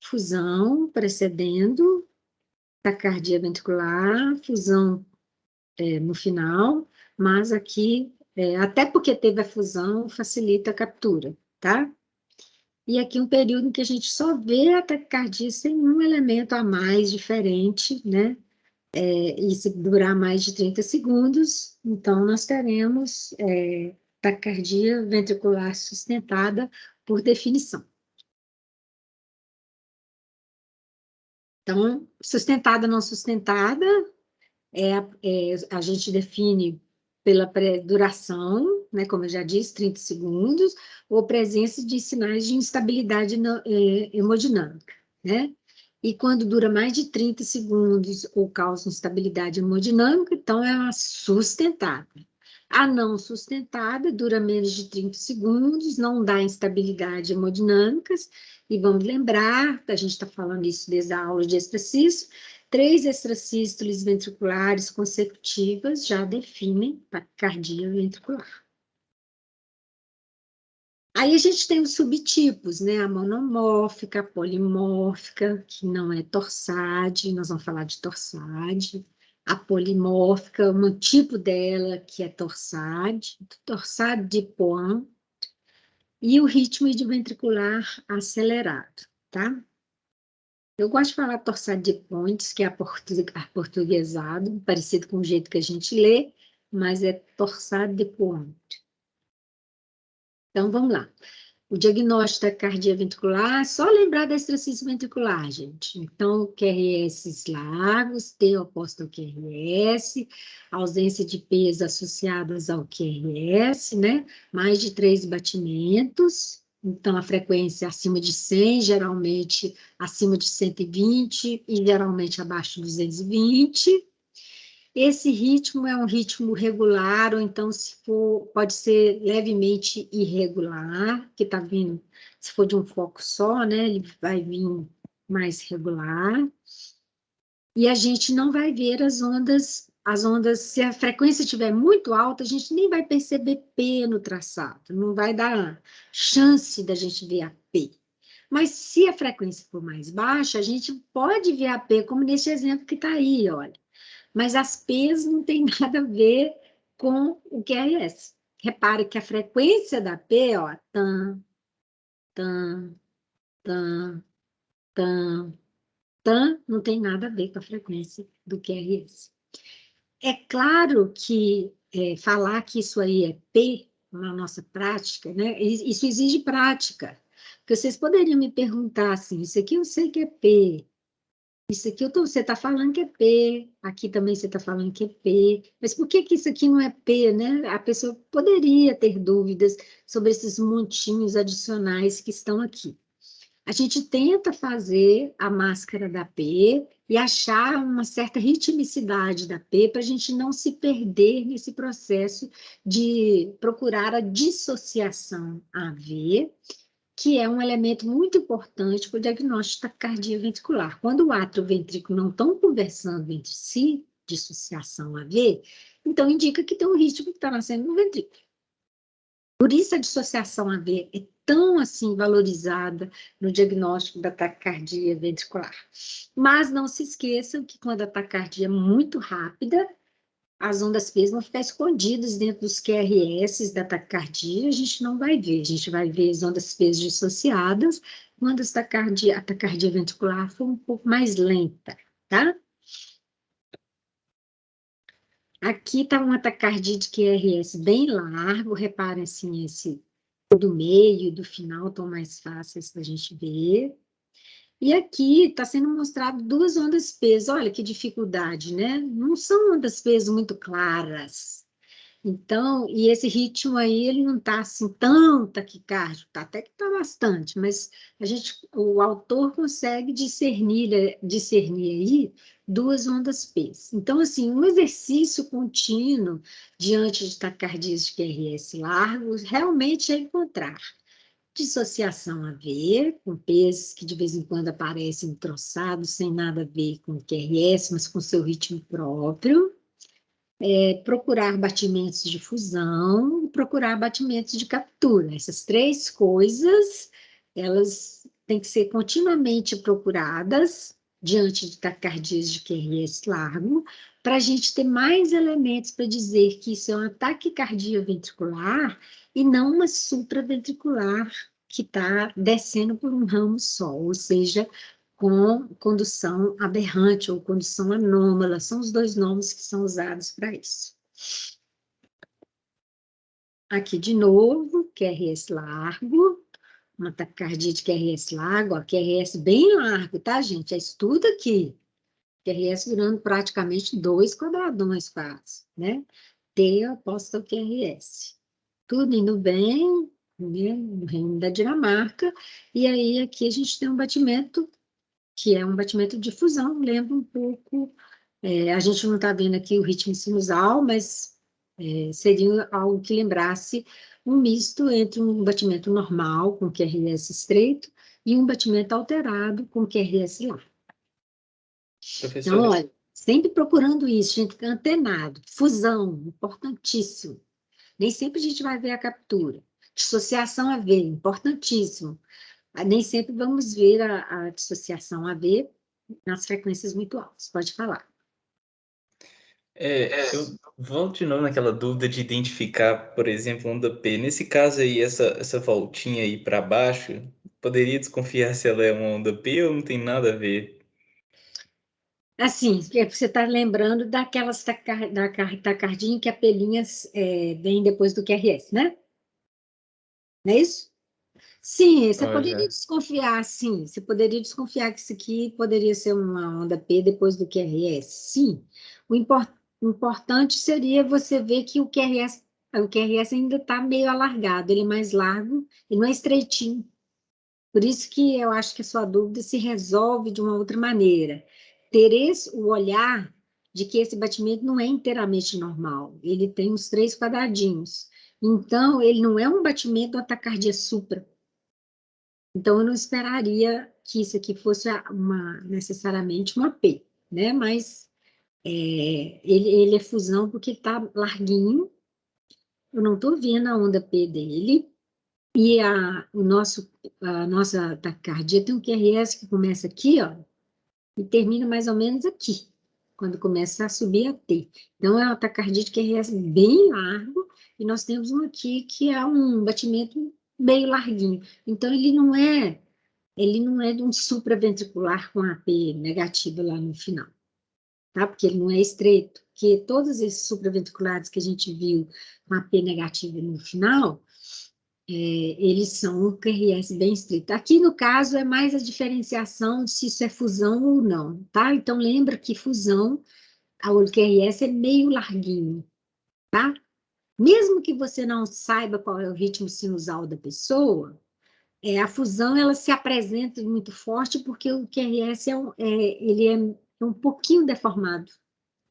Fusão precedendo, taquicardia ventricular, fusão no final, mas aqui, até porque teve a fusão, facilita a captura, tá? E aqui um período em que a gente só vê a taquicardia sem um elemento a mais diferente, né? E se durar mais de 30 segundos, então nós teremos taquicardia ventricular sustentada por definição. Então, sustentada, não sustentada, a gente define pela duração, né, como eu já disse, 30 segundos, ou presença de sinais de instabilidade hemodinâmica, né? E quando dura mais de 30 segundos ou causa instabilidade hemodinâmica, então é uma sustentada. A não sustentada dura menos de 30 segundos, não dá instabilidade hemodinâmicas, e vamos lembrar, a gente está falando isso desde a aula de exercício, 3 extrasístoles ventriculares consecutivas já definem taquicardia ventricular. Aí a gente tem os subtipos, né? A monomórfica, a polimórfica, que não é torsade, nós vamos falar de torsade. A polimórfica, um tipo dela que é torsade de Poin, e o ritmo ventricular acelerado, tá? Eu gosto de falar torsade de Pontes, que é aportuguesado, parecido com o jeito que a gente lê, mas é torsade de Pontes. Então, vamos lá. O diagnóstico da cardia ventricular, só lembrar da extracício ventricular, gente. Então, QRS largos, T oposto ao QRS, ausência de peso associadas ao QRS, né? Mais de 3 batimentos. Então, a frequência acima de 100, geralmente acima de 120 e geralmente abaixo de 220. Esse ritmo é um ritmo regular, ou então, se for, pode ser levemente irregular, que está vindo, se for de um foco só, né, ele vai vir mais regular. E a gente não vai ver as ondas, se a frequência estiver muito alta, a gente nem vai perceber P no traçado, não vai dar chance da gente ver a P. Mas se a frequência for mais baixa, a gente pode ver a P, como nesse exemplo que está aí, olha. Mas as P's não tem nada a ver com o QRS. Repare que a frequência da P, ó, tan, tan, tan, tan, tan, não tem nada a ver com a frequência do QRS. É claro que falar que isso aí é P na nossa prática, né? Isso exige prática. Porque vocês poderiam me perguntar assim, isso aqui eu sei que é P, isso aqui você está falando que é P, aqui também você está falando que é P, mas por que isso aqui não é P, né? A pessoa poderia ter dúvidas sobre esses montinhos adicionais que estão aqui. A gente tenta fazer a máscara da P e achar uma certa ritmicidade da P para a gente não se perder nesse processo de procurar a dissociação AV, que é um elemento muito importante para o diagnóstico da taquicardia ventricular. Quando o átrio e o ventrículo não estão conversando entre si, dissociação AV, então indica que tem um ritmo que está nascendo no ventrículo. Por isso a dissociação AV é tão assim valorizada no diagnóstico da taquicardia ventricular. Mas não se esqueçam que quando a taquicardia é muito rápida, as ondas P vão ficar escondidas dentro dos QRS da taquicardia, a gente não vai ver. A gente vai ver as ondas P dissociadas quando a taquicardia ventricular for um pouco mais lenta, tá? Aqui está uma taquicardia de QRS bem largo, reparem assim, esse do meio e do final estão mais fáceis da gente ver. E aqui está sendo mostrado duas ondas peso. Olha que dificuldade, né? Não são ondas peso muito claras. Então, e esse ritmo aí, ele não está assim tão taquicárdio, tá, até que está bastante, mas o autor consegue discernir aí duas ondas P's. Então, assim, um exercício contínuo diante de taquicardias de QRS largos realmente é encontrar dissociação a ver, com P's que de vez em quando aparecem troçados, sem nada a ver com QRS, mas com seu ritmo próprio. Procurar batimentos de fusão e procurar batimentos de captura. Essas três coisas, elas têm que ser continuamente procuradas diante de taquicardias de QRS largo, para a gente ter mais elementos para dizer que isso é uma taquicardia ventricular e não uma supraventricular que está descendo por um ramo só, ou seja, com condução aberrante ou condução anômala, são os dois nomes que são usados para isso. Aqui de novo, QRS largo, uma taquicardia de QRS largo, ó, QRS bem largo, tá, gente? É isso tudo aqui. QRS virando praticamente 2 quadradões quase, né? T oposta ao QRS. Tudo indo bem, né, no reino da Dinamarca, e aí aqui a gente tem um batimento que é um batimento de fusão, lembra um pouco, a gente não está vendo aqui o ritmo sinusal, mas seria algo que lembrasse um misto entre um batimento normal, com QRS estreito, e um batimento alterado, com QRS largo. Então, Professora, olha, sempre procurando isso, a gente fica antenado. Fusão, importantíssimo. Nem sempre a gente vai ver a captura. Dissociação a ver, importantíssimo. Nem sempre vamos ver a dissociação AV nas frequências muito altas. Pode falar. eu volto de novo naquela dúvida de identificar, por exemplo, onda P. Nesse caso aí, essa voltinha aí para baixo, poderia desconfiar se ela é uma onda P ou não tem nada a ver? Assim, você está lembrando daquelas taquicardia que a pelinha vem depois do QRS, né? Não é isso? Sim, você poderia Olha, desconfiar, sim. Você poderia desconfiar que isso aqui poderia ser uma onda P depois do QRS, sim. Importante seria você ver que o QRS ainda está meio alargado, ele é mais largo, ele não é estreitinho. Por isso que eu acho que a sua dúvida se resolve de uma outra maneira. Ter o olhar de que esse batimento não é inteiramente normal, ele tem uns 3 quadradinhos. Então, ele não é um batimento da taquicardia supra. Então, eu não esperaria que isso aqui fosse necessariamente uma P, né? Mas ele é fusão porque está larguinho, eu não estou vendo a onda P dele, e a nossa taquicardia tem um QRS que começa aqui, ó, e termina mais ou menos aqui, quando começa a subir a T. Então, é uma taquicardia de QRS bem largo, e nós temos um aqui que é um batimento meio larguinho. Então, ele não é de um supraventricular com AP negativa lá no final, tá? Porque ele não é estreito, porque todos esses supraventriculares que a gente viu com AP negativa no final, eles são um QRS bem estreito. Aqui, no caso, é mais a diferenciação de se isso é fusão ou não, tá? Então, lembra que fusão, o QRS é meio larguinho, tá? Mesmo que você não saiba qual é o ritmo sinusal da pessoa, a fusão ela se apresenta muito forte porque o QRS ele é um pouquinho deformado.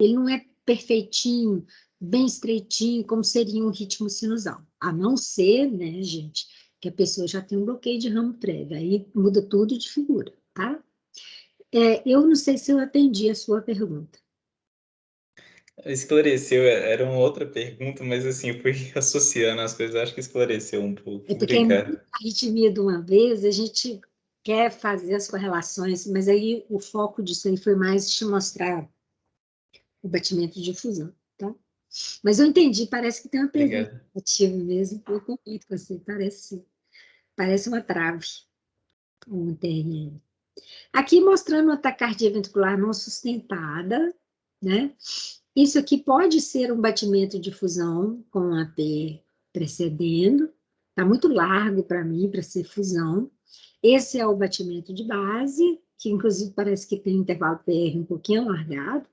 Ele não é perfeitinho, bem estreitinho, como seria um ritmo sinusal. A não ser, né, gente, que a pessoa já tem um bloqueio de ramo prévio. Aí muda tudo de figura, tá? Eu não sei se eu atendi a sua pergunta. esclareceu, era uma outra pergunta, mas assim, eu fui associando as coisas, acho que esclareceu um pouco. É porque é Obrigado. muita arritmia de uma vez, a gente quer fazer as correlações, mas aí o foco disso aí foi mais te mostrar o batimento de fusão, tá? Mas eu entendi, parece que tem uma pergunta Obrigado. ativa mesmo, eu concordo com você, parece uma trave. um TRM. Aqui mostrando uma taquicardia ventricular não sustentada, né? Isso aqui pode ser um batimento de fusão com AP precedendo. Está muito largo para mim, para ser fusão. Esse é o batimento de base, que inclusive parece que tem intervalo PR um pouquinho alargado.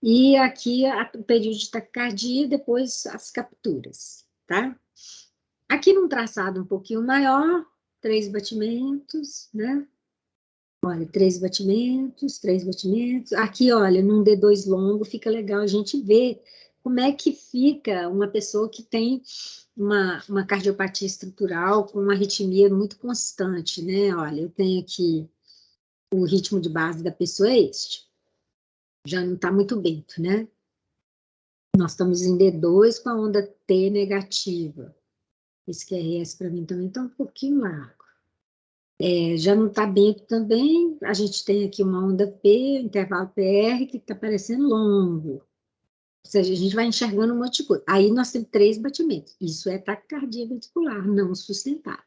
E aqui o período de taquicardia, depois as capturas, tá? Aqui num traçado um pouquinho maior, 3 batimentos, né? Olha, 3 batimentos, 3 batimentos. Aqui, olha, num D2 longo, fica legal a gente ver como é que fica uma pessoa que tem uma cardiopatia estrutural com uma arritmia muito constante, né? Olha, eu tenho aqui o ritmo de base da pessoa é este. Já não está muito bento, né? Nós estamos em D2 com a onda T negativa. Esse QRS para mim também está um pouquinho largo. Já não está bento também, a gente tem aqui uma onda P, intervalo PR, que está parecendo longo. Ou seja, a gente vai enxergando um monte de coisa. Aí nós temos 3 batimentos. Isso é taquicardia ventricular, não sustentada.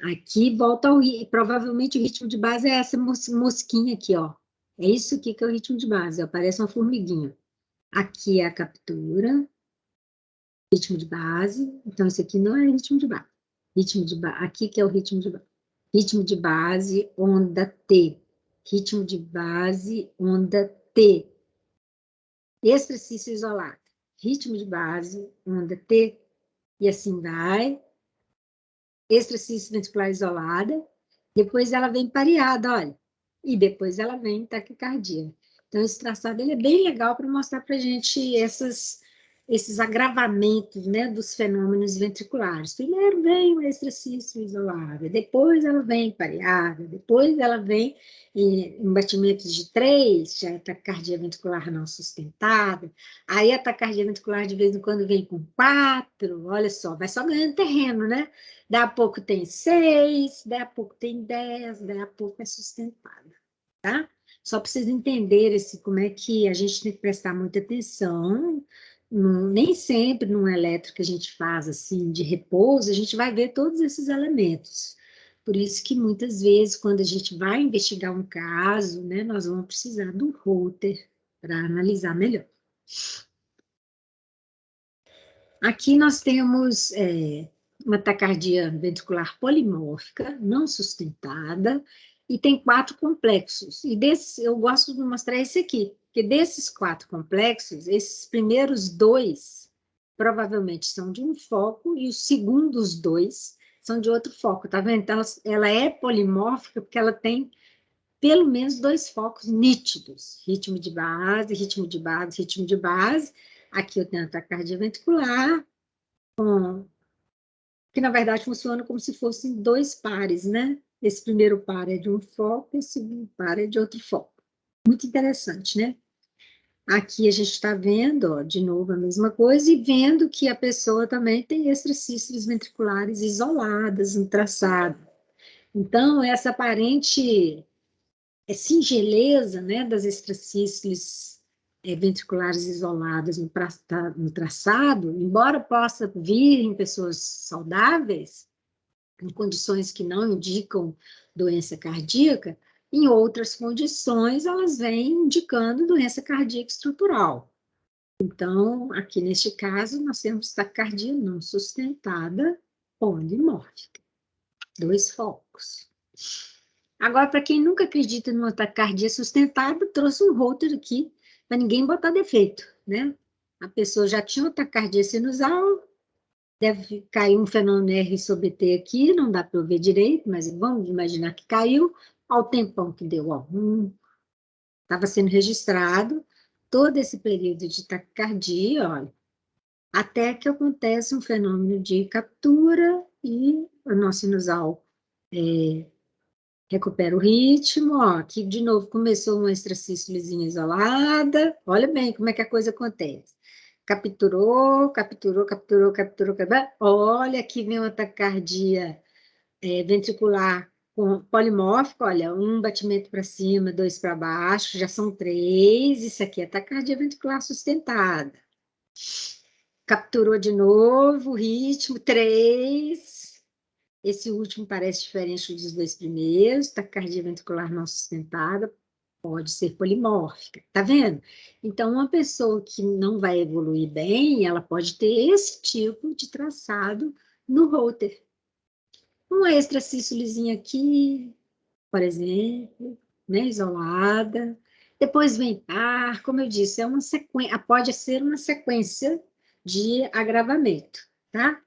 Aqui volta ao provavelmente o ritmo de base é essa mosquinha aqui, ó. É isso aqui que é o ritmo de base, ó, parece uma formiguinha. Aqui é a captura, ritmo de base. Então, esse aqui não é ritmo de base. Ritmo de base, aqui que é o ritmo de base. Ritmo de base, onda T. Ritmo de base, onda T. Exercício isolado. Ritmo de base, onda T. E assim vai. Exercício ventricular isolada. Depois ela vem pareada, olha. E depois ela vem taquicardia. Então, esse traçado ele é bem legal para mostrar para a gente esses agravamentos, né, dos fenômenos ventriculares. Primeiro vem o exercício isolado, depois ela vem pareada, depois ela vem em batimentos de 3, já é taquicardia ventricular não sustentada, aí a taquicardia ventricular de vez em quando vem com 4, olha só, vai só ganhando terreno, né? Daí a pouco tem 6, daí a pouco tem 10, daí a pouco é sustentada, tá? Só para vocês entenderem como é que a gente tem que prestar muita atenção. Nem sempre num eletro que a gente faz assim de repouso, a gente vai ver todos esses elementos. Por isso que muitas vezes, quando a gente vai investigar um caso, né, nós vamos precisar do Holter para analisar melhor. Aqui nós temos uma taquicardia ventricular polimórfica, não sustentada, e tem 4 complexos. E desses, eu gosto de mostrar esse aqui, porque desses 4 complexos, esses primeiros 2 provavelmente são de um foco, e os segundos 2 são de outro foco, tá vendo? Então, ela é polimórfica porque ela tem pelo menos 2 focos nítidos, ritmo de base, ritmo de base, ritmo de base. Aqui eu tenho a taquicardia ventricular, que na verdade funciona como se fossem 2 pares, né? Esse primeiro par é de um foco, esse segundo par é de outro foco. Muito interessante, né? Aqui a gente está vendo, ó, de novo a mesma coisa, e vendo que a pessoa também tem extracístoles ventriculares isoladas no traçado. Então, essa aparente singeleza, né, das extracístoles ventriculares isoladas no traçado, embora possa vir em pessoas saudáveis, em condições que não indicam doença cardíaca, em outras condições elas vêm indicando doença cardíaca estrutural. Então, aqui neste caso, nós temos taquicardia não sustentada polimórfica, 2 focos. Agora, para quem nunca acredita numa taquicardia sustentada, trouxe um Holter aqui, para ninguém botar defeito, né? A pessoa já tinha uma taquicardia sinusal, deve cair um fenômeno R sobre T aqui, não dá para eu ver direito, mas vamos imaginar que caiu, ao tempão que deu, ó, estava sendo registrado todo esse período de taquicardia, olha, até que acontece um fenômeno de captura e o nosso sinusal recupera o ritmo, ó, aqui de novo começou uma extracístolezinha isolada, olha bem como é que a coisa acontece. Capturou, capturou, capturou, capturou, capturou. Olha, aqui vem uma taquicardia ventricular polimórfica, olha, um batimento para cima, 2 para baixo, já são 3, isso aqui é taquicardia ventricular sustentada. Capturou de novo o ritmo, 3, Esse último parece diferente dos dois primeiros, taquicardia ventricular não sustentada, pode ser polimórfica, tá vendo? Então, uma pessoa que não vai evoluir bem, ela pode ter esse tipo de traçado no Holter. Uma extracístolizinha aqui, por exemplo, né, isolada. Depois vem par, como eu disse, é uma sequência, pode ser uma sequência de agravamento, tá?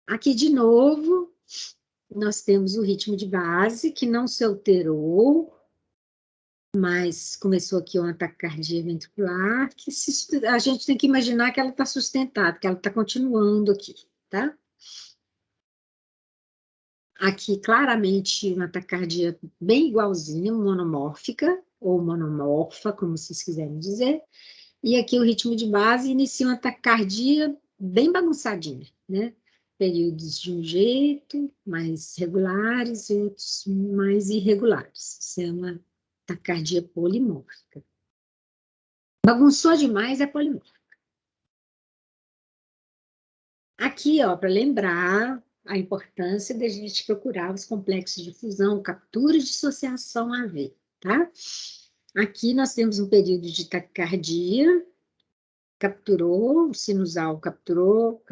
Aqui de novo, nós temos o ritmo de base, que não se alterou, mas começou aqui uma taquicardia ventricular, que a gente tem que imaginar que ela está sustentada, que ela está continuando aqui, tá? Aqui, claramente, uma taquicardia bem igualzinha, monomórfica, ou monomorfa, como vocês quiserem dizer. E aqui o ritmo de base inicia uma taquicardia bem bagunçadinha, né? Períodos de um jeito, mais regulares, e outros mais irregulares. Isso é uma taquicardia polimórfica. Bagunçou demais, é polimórfica. Aqui, ó, para lembrar a importância da gente procurar os complexos de fusão, captura e dissociação AV, tá? Aqui nós temos um período de taquicardia, capturou, o sinusal capturou,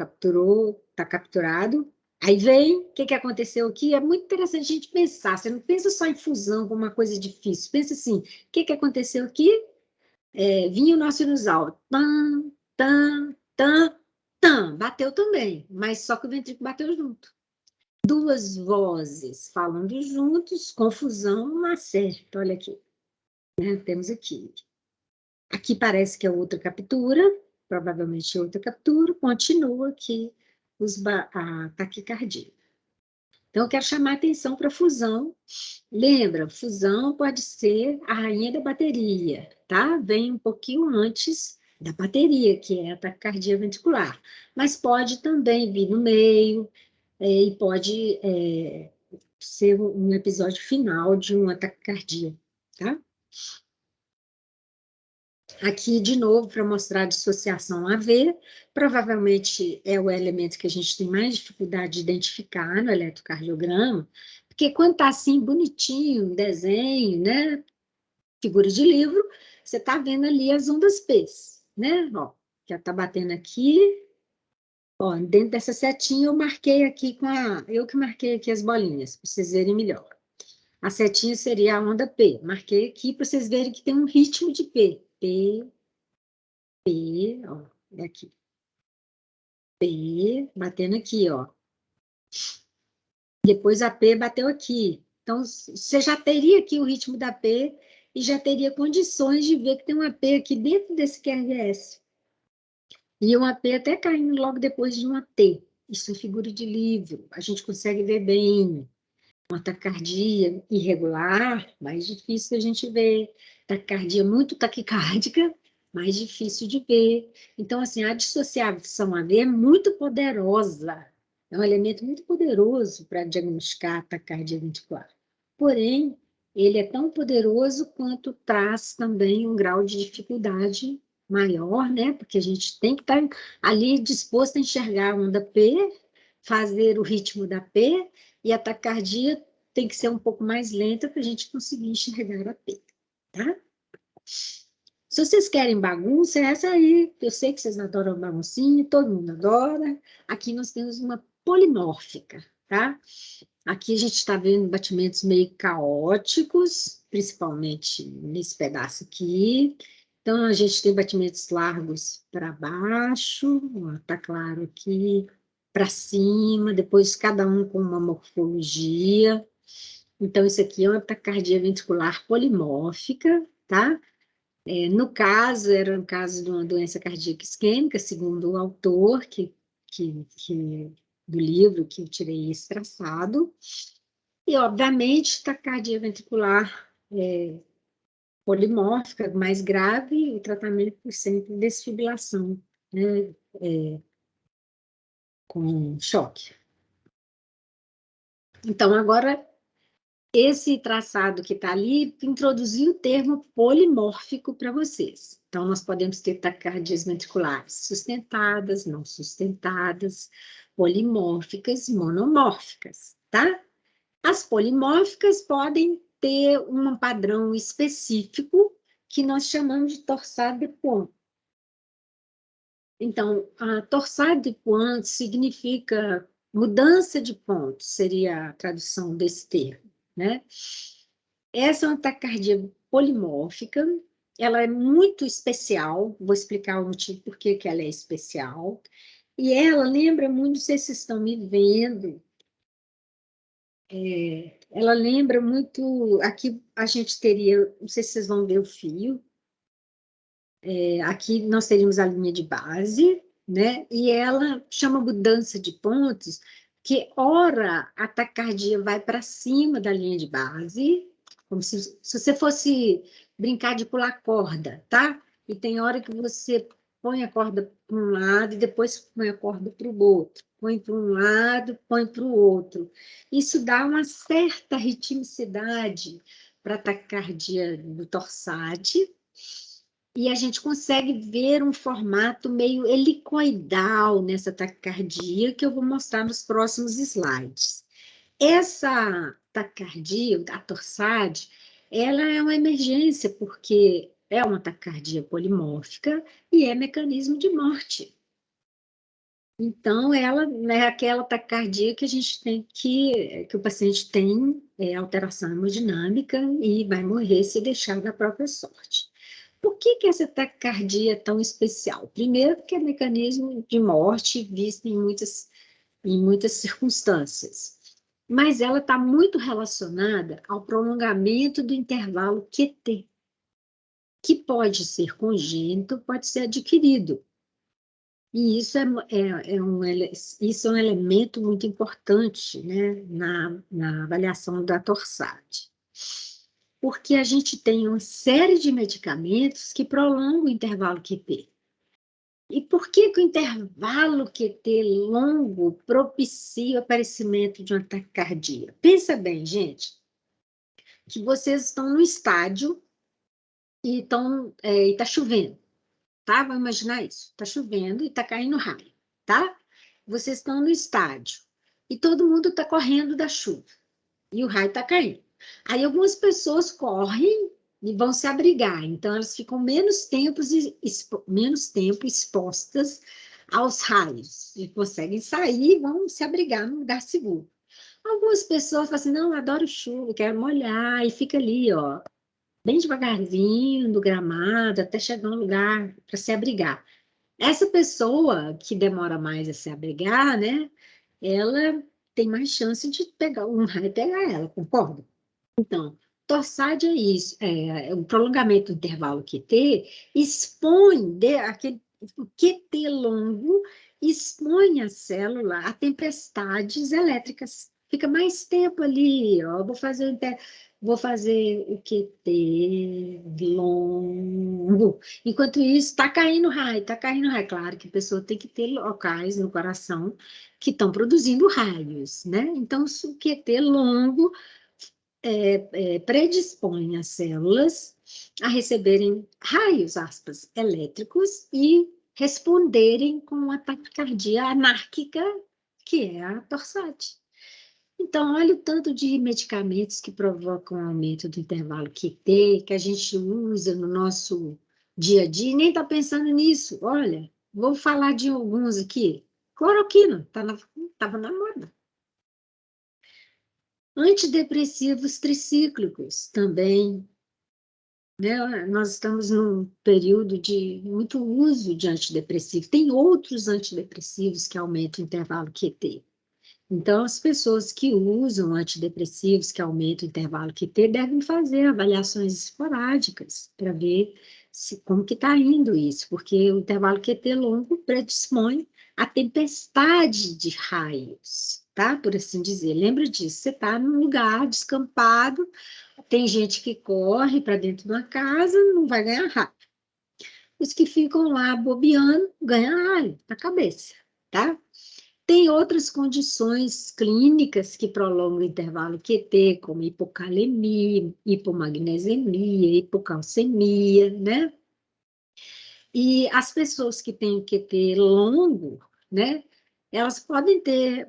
está capturado. Aí vem, o que aconteceu aqui? É muito interessante a gente pensar, você não pensa só em fusão como uma coisa difícil, pensa assim, o que aconteceu aqui? Vinha o nosso sinusal, tam, tam, tam, tam, bateu também, mas só que o ventrículo bateu junto. Duas vozes falando juntos, confusão, acerto, olha aqui, né? Temos aqui. Aqui parece que é outra captura, provavelmente outra captura, continua aqui a taquicardia. Então, eu quero chamar a atenção para a fusão. Lembra, fusão pode ser a rainha da bateria, tá? Vem um pouquinho antes da bateria, que é a taquicardia ventricular. Mas pode também vir no meio, e pode ser um episódio final de uma taquicardia, tá? Aqui, de novo, para mostrar a dissociação AV, provavelmente é o elemento que a gente tem mais dificuldade de identificar no eletrocardiograma, porque quando está assim, bonitinho, desenho, né, figura de livro, você está vendo ali as ondas P, né, ó, já está batendo aqui, ó, dentro dessa setinha eu marquei aqui eu que marquei aqui as bolinhas, para vocês verem melhor. A setinha seria a onda P, marquei aqui para vocês verem que tem um ritmo de P, P, ó, é aqui. P, batendo aqui, ó. Depois a P bateu aqui. Então, você já teria aqui o ritmo da P e já teria condições de ver que tem uma P aqui dentro desse QRS. E uma P até caindo logo depois de uma T. Isso é figura de livro. A gente consegue ver bem. Uma taquicardia irregular, mais difícil a gente ver. Taquicardia muito taquicárdica, mais difícil de ver. Então, assim, a dissociação AV é muito poderosa. É um elemento muito poderoso para diagnosticar a taquicardia ventricular. Porém, ele é tão poderoso quanto traz também um grau de dificuldade maior, né? Porque a gente tem que estar ali disposto a enxergar a onda P, fazer o ritmo da P, e a taquicardia tem que ser um pouco mais lenta para a gente conseguir enxergar a P, tá? Se vocês querem bagunça, é essa aí. Eu sei que vocês adoram baguncinha, todo mundo adora. Aqui nós temos uma polimórfica, tá? Aqui a gente está vendo batimentos meio caóticos, principalmente nesse pedaço aqui. Então, a gente tem batimentos largos para baixo, ó, tá claro aqui, para cima, depois cada um com uma morfologia. Então, isso aqui é uma taquicardia ventricular polimórfica, tá? No caso, era um caso de uma doença cardíaca isquêmica, segundo o autor do livro que eu tirei esse traçado. E, obviamente, taquicardia ventricular polimórfica, mais grave, o tratamento por sempre desfibrilação, né? Com choque. Então, agora, esse traçado que está ali introduziu o termo polimórfico para vocês. Então, nós podemos ter taquicardias ventriculares sustentadas, não sustentadas, polimórficas e monomórficas, tá? As polimórficas podem ter um padrão específico que nós chamamos de torsade de Pointes. Então, a torsade de Pointes significa mudança de pontos, seria a tradução desse termo, né? Essa é uma taquicardia polimórfica, ela é muito especial, vou explicar o motivo por que ela é especial, e ela lembra muito, não sei se vocês estão me vendo, ela lembra muito, aqui a gente teria, não sei se vocês vão ver o fio, aqui nós teríamos a linha de base, né? E ela chama mudança de pontos, que ora a taquicardia vai para cima da linha de base, como se você fosse brincar de pular corda, tá? E tem hora que você põe a corda para um lado e depois põe a corda para o outro. Põe para um lado, põe para o outro. Isso dá uma certa ritmicidade para a taquicardia do torsade, e a gente consegue ver um formato meio helicoidal nessa taquicardia, que eu vou mostrar nos próximos slides. Essa taquicardia, a torsade, ela é uma emergência, porque é uma taquicardia polimórfica e é mecanismo de morte. Então, ela é aquela taquicardia que a gente tem que o paciente tem alteração hemodinâmica e vai morrer se deixar da própria sorte. Por que essa taquicardia é tão especial? Primeiro, porque é mecanismo de morte visto em muitas circunstâncias, mas ela está muito relacionada ao prolongamento do intervalo QT, que pode ser congênito, pode ser adquirido. E isso isso é um elemento muito importante, né, na avaliação da torsade. Porque a gente tem uma série de medicamentos que prolongam o intervalo QT. E por que o intervalo QT longo propicia o aparecimento de uma taquicardia? Pensa bem, gente, que vocês estão no estádio e está chovendo, tá? Vamos imaginar isso. Está chovendo e está caindo raio, tá? Vocês estão no estádio e todo mundo está correndo da chuva e o raio está caindo. Aí algumas pessoas correm e vão se abrigar, então elas ficam menos tempo expostas aos raios, e conseguem sair e vão se abrigar num lugar seguro. Algumas pessoas falam assim, não, eu adoro chuva, quero molhar, e fica ali, ó, bem devagarzinho, no gramado, até chegar a um lugar para se abrigar. Essa pessoa que demora mais a se abrigar, né, ela tem mais chance de pegar um raio e pegar ela, concorda? Então, torsade é isso, o prolongamento do intervalo QT expõe o QT longo expõe a célula a tempestades elétricas. Fica mais tempo ali, ó, vou fazer o QT longo. Enquanto isso, está caindo raio, está caindo raio. Claro que a pessoa tem que ter locais no coração que estão produzindo raios, né? Então, se o QT longo predispõe as células a receberem raios, aspas, elétricos e responderem com a taquicardia anárquica, que é a torsade. Então, olha o tanto de medicamentos que provocam aumento do intervalo QT, que a gente usa no nosso dia a dia, e nem está pensando nisso. Olha, vou falar de alguns aqui. Cloroquina, estava na moda. Antidepressivos tricíclicos também, né? Nós estamos num período de muito uso de antidepressivos. Tem outros antidepressivos que aumentam o intervalo QT. Então, as pessoas que usam antidepressivos que aumentam o intervalo QT devem fazer avaliações esporádicas para ver como que está indo isso, porque o intervalo QT longo predispõe a tempestade de raios, tá? Por assim dizer. Lembra disso, você está num lugar descampado, tem gente que corre para dentro de uma casa, não vai ganhar raio. Os que ficam lá bobeando, ganham raio na cabeça, tá? Tem outras condições clínicas que prolongam o intervalo QT, como hipocalemia, hipomagnesemia, hipocalcemia, né? E as pessoas que têm QT longo, né? elas podem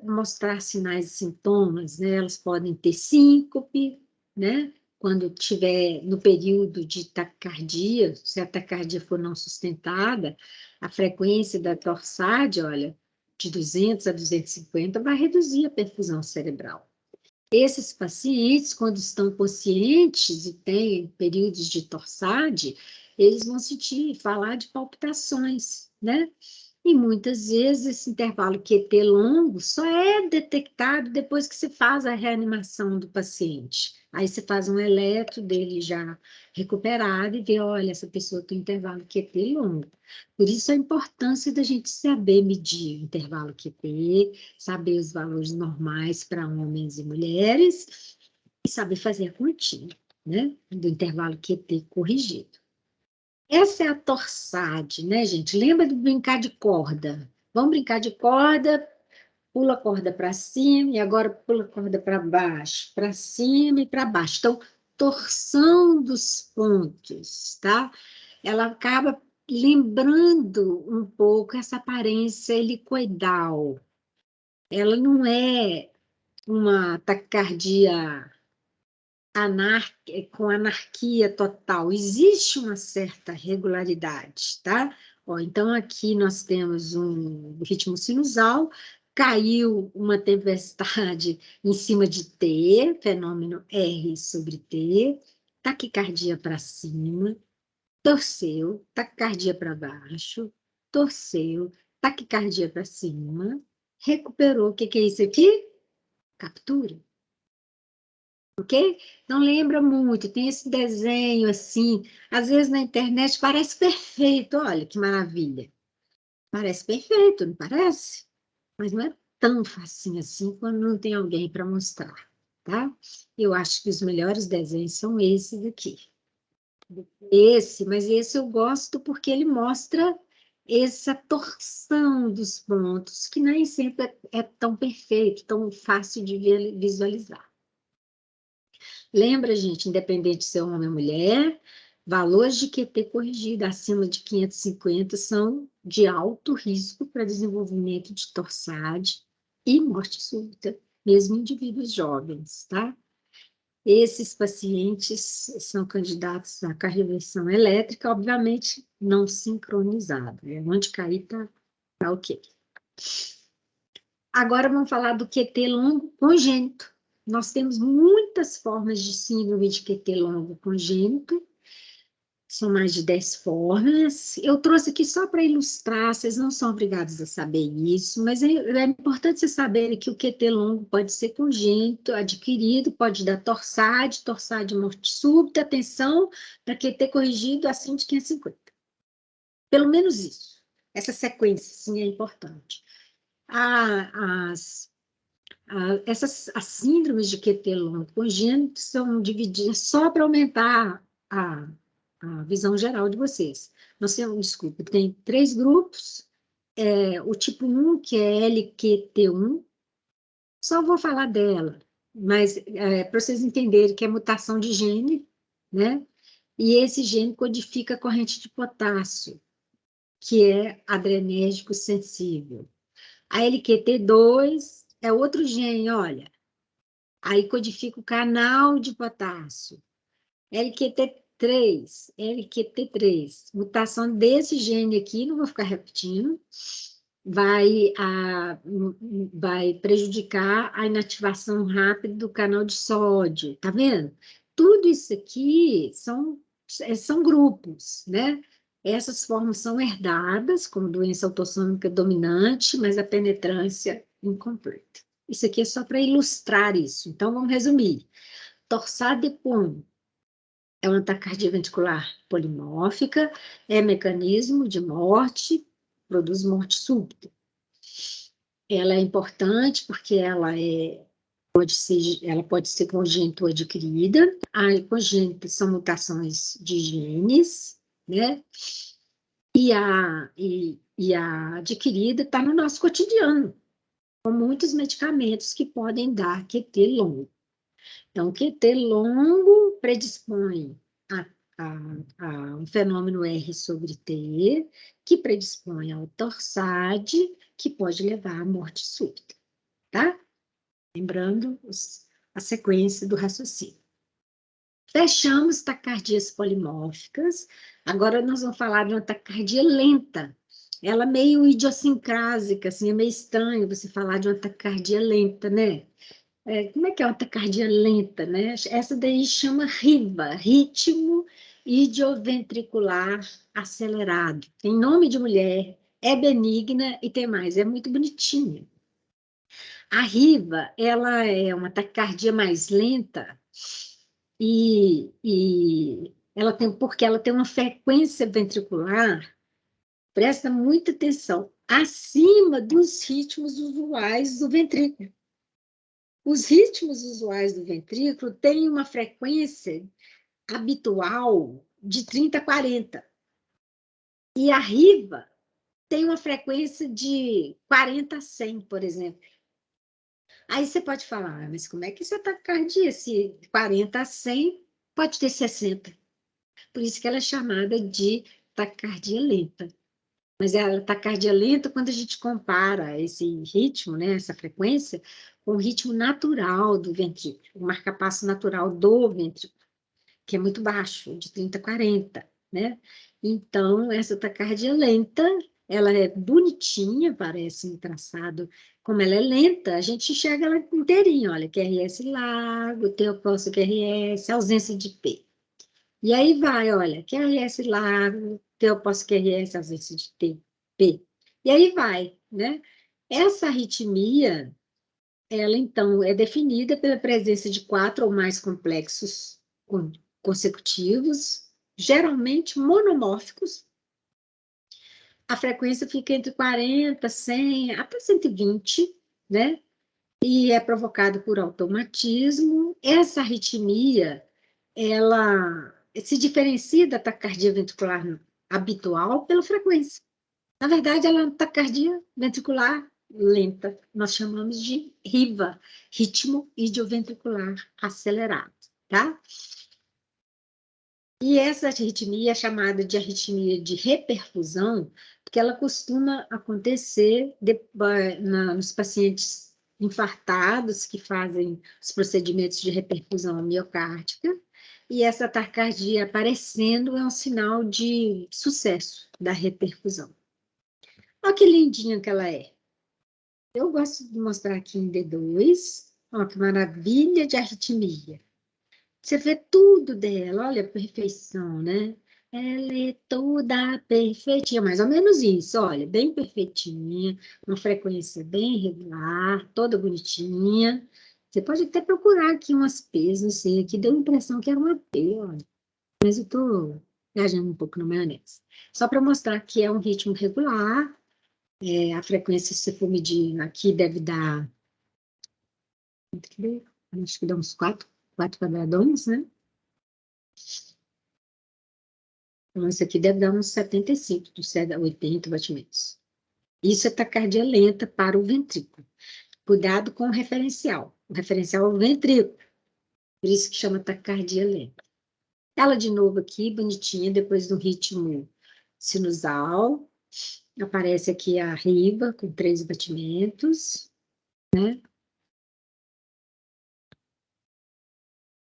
mostrar sinais e sintomas, né? Elas podem ter síncope, né? Quando tiver no período de taquicardia, se a taquicardia for não sustentada, a frequência da torsade, olha, de 200 a 250 vai reduzir a perfusão cerebral. Esses pacientes, quando estão conscientes e têm períodos de torsade, eles vão sentir, falar de palpitações, né? E muitas vezes esse intervalo QT longo só é detectado depois que se faz a reanimação do paciente. Aí você faz um eletro dele já recuperado e vê, olha, essa pessoa tem um intervalo QT longo. Por isso a importância da gente saber medir o intervalo QT, saber os valores normais para homens e mulheres e saber fazer a continha, né, do intervalo QT corrigido. Essa é a torsade, né, gente? Lembra de brincar de corda? Vamos brincar de corda, pula a corda para cima e agora pula a corda para baixo, para cima e para baixo. Então, torção dos pontos, tá? Ela acaba lembrando um pouco essa aparência helicoidal. Ela não é uma taquicardia com anarquia total. Existe uma certa regularidade, tá? Ó, então, aqui nós temos um ritmo sinusal, caiu uma tempestade em cima de T, fenômeno R sobre T, taquicardia para cima, torceu, taquicardia para baixo, torceu, taquicardia para cima, recuperou. O que é isso aqui? Captura. Ok? Não lembra muito, tem esse desenho assim, às vezes na internet parece perfeito, olha que maravilha. Parece perfeito, não parece? Mas não é tão facinho assim quando não tem alguém para mostrar, tá? Eu acho que os melhores desenhos são esses aqui. Mas esse eu gosto porque ele mostra essa torção dos pontos, que nem sempre é tão perfeito, tão fácil de visualizar. Lembra, gente, independente de ser homem ou mulher, valores de QT corrigido acima de 550 são de alto risco para desenvolvimento de torsade e morte súbita, mesmo em indivíduos jovens, tá? Esses pacientes são candidatos à cardioversão elétrica, obviamente não sincronizada. Onde cair tá ok. Agora vamos falar do QT longo congênito. Nós temos muitas formas de síndrome de QT longo congênito, são mais de 10 formas. Eu trouxe aqui só para ilustrar, vocês não são obrigados a saber isso, mas é importante vocês saberem que o QT longo pode ser congênito, adquirido, pode dar torsade morte súbita, atenção, para QT corrigido acima de 550. Pelo menos isso. Essa sequência, sim, é importante. As síndromes de QT longo congênito são divididas só para aumentar a visão geral de vocês. Nós temos, desculpa, tem 3 grupos, o tipo 1, que é LQT1, só vou falar dela, mas para vocês entenderem que é mutação de gene, né? E esse gene codifica a corrente de potássio, que é adrenérgico sensível. A LQT2 é outro gene, olha. Aí codifica o canal de potássio. LQT3, mutação desse gene aqui, não vou ficar repetindo, vai prejudicar a inativação rápida do canal de sódio, tá vendo? Tudo isso aqui são grupos, né? Essas formas são herdadas como doença autossômica dominante, mas a penetrância incompleta. Isso aqui é só para ilustrar isso. Então, vamos resumir. Torsade de Pointes é uma taquicardia ventricular polimórfica, é mecanismo de morte, produz morte súbita. Ela é importante porque ela pode ser congênita ou adquirida. A congênita são mutações de genes, né? E a adquirida está no nosso cotidiano, com muitos medicamentos que podem dar QT longo. Então, QT longo predispõe a um fenômeno R sobre T, que predispõe ao torsade, que pode levar à morte súbita, tá? Lembrando a sequência do raciocínio. Fechamos taquicardias polimórficas. Agora nós vamos falar de uma taquicardia lenta. Ela é meio idiosincrásica, assim, é meio estranho você falar de uma taquicardia lenta, né? Como é que é uma taquicardia lenta, né? Essa daí chama RIVA, ritmo idioventricular acelerado. Tem nome de mulher, é benigna e tem mais, é muito bonitinha. A RIVA, ela é uma taquicardia mais lenta e porque ela tem uma frequência ventricular, presta muita atenção, acima dos ritmos usuais do ventrículo. Os ritmos usuais do ventrículo têm uma frequência habitual de 30 a 40. E a RIVA tem uma frequência de 40 a 100, por exemplo. Aí você pode falar, mas como é que isso é taquicardia? Se 40 a 100, pode ter 60. Por isso que ela é chamada de taquicardia lenta. Mas é a taquicardia lenta quando a gente compara esse ritmo, né, essa frequência, com o ritmo natural do ventrículo, o marcapasso natural do ventrículo, que é muito baixo, de 30 a 40, né? Então, essa taquicardia lenta, ela é bonitinha, parece um traçado, como ela é lenta, a gente enxerga ela inteirinha, olha, QRS largo, teopócito QRS, ausência de P. E aí vai, olha, QRS largo, teopócito QRS, ausência de T, P. E aí vai, né? Essa arritmia, ela então é definida pela presença de 4 ou mais complexos consecutivos, geralmente monomórficos. A frequência fica entre 40, 100, até 120, né? E é provocado por automatismo. Essa arritmia, ela se diferencia da taquicardia ventricular habitual pela frequência. Na verdade, ela é uma taquicardia ventricular lenta. Nós chamamos de RIVA, ritmo idioventricular acelerado, tá? E essa arritmia é chamada de arritmia de reperfusão, porque ela costuma acontecer nos pacientes infartados que fazem os procedimentos de reperfusão miocárdica, e essa taquicardia aparecendo é um sinal de sucesso da reperfusão. Olha que lindinha que ela é. Eu gosto de mostrar aqui em D2, olha que maravilha de arritmia. Você vê tudo dela, olha a perfeição, né? Ela é toda perfeitinha, mais ou menos isso, olha, bem perfeitinha, uma frequência bem regular, toda bonitinha. Você pode até procurar aqui umas P's, não sei, aqui deu a impressão que era uma P, olha. Mas eu tô viajando um pouco na maionese. Só para mostrar que é um ritmo regular, a frequência, se for medir aqui, deve dar, acho que dá uns 4 quadradões, né? Então, isso aqui deve dar uns 75, dos 80 batimentos. Isso é taquicardia lenta para o ventrículo. Cuidado com o referencial. O referencial é o ventrículo. Por isso que chama taquicardia lenta. Ela de novo aqui, bonitinha, depois do ritmo sinusal. Aparece aqui a riba, com 3 batimentos, né?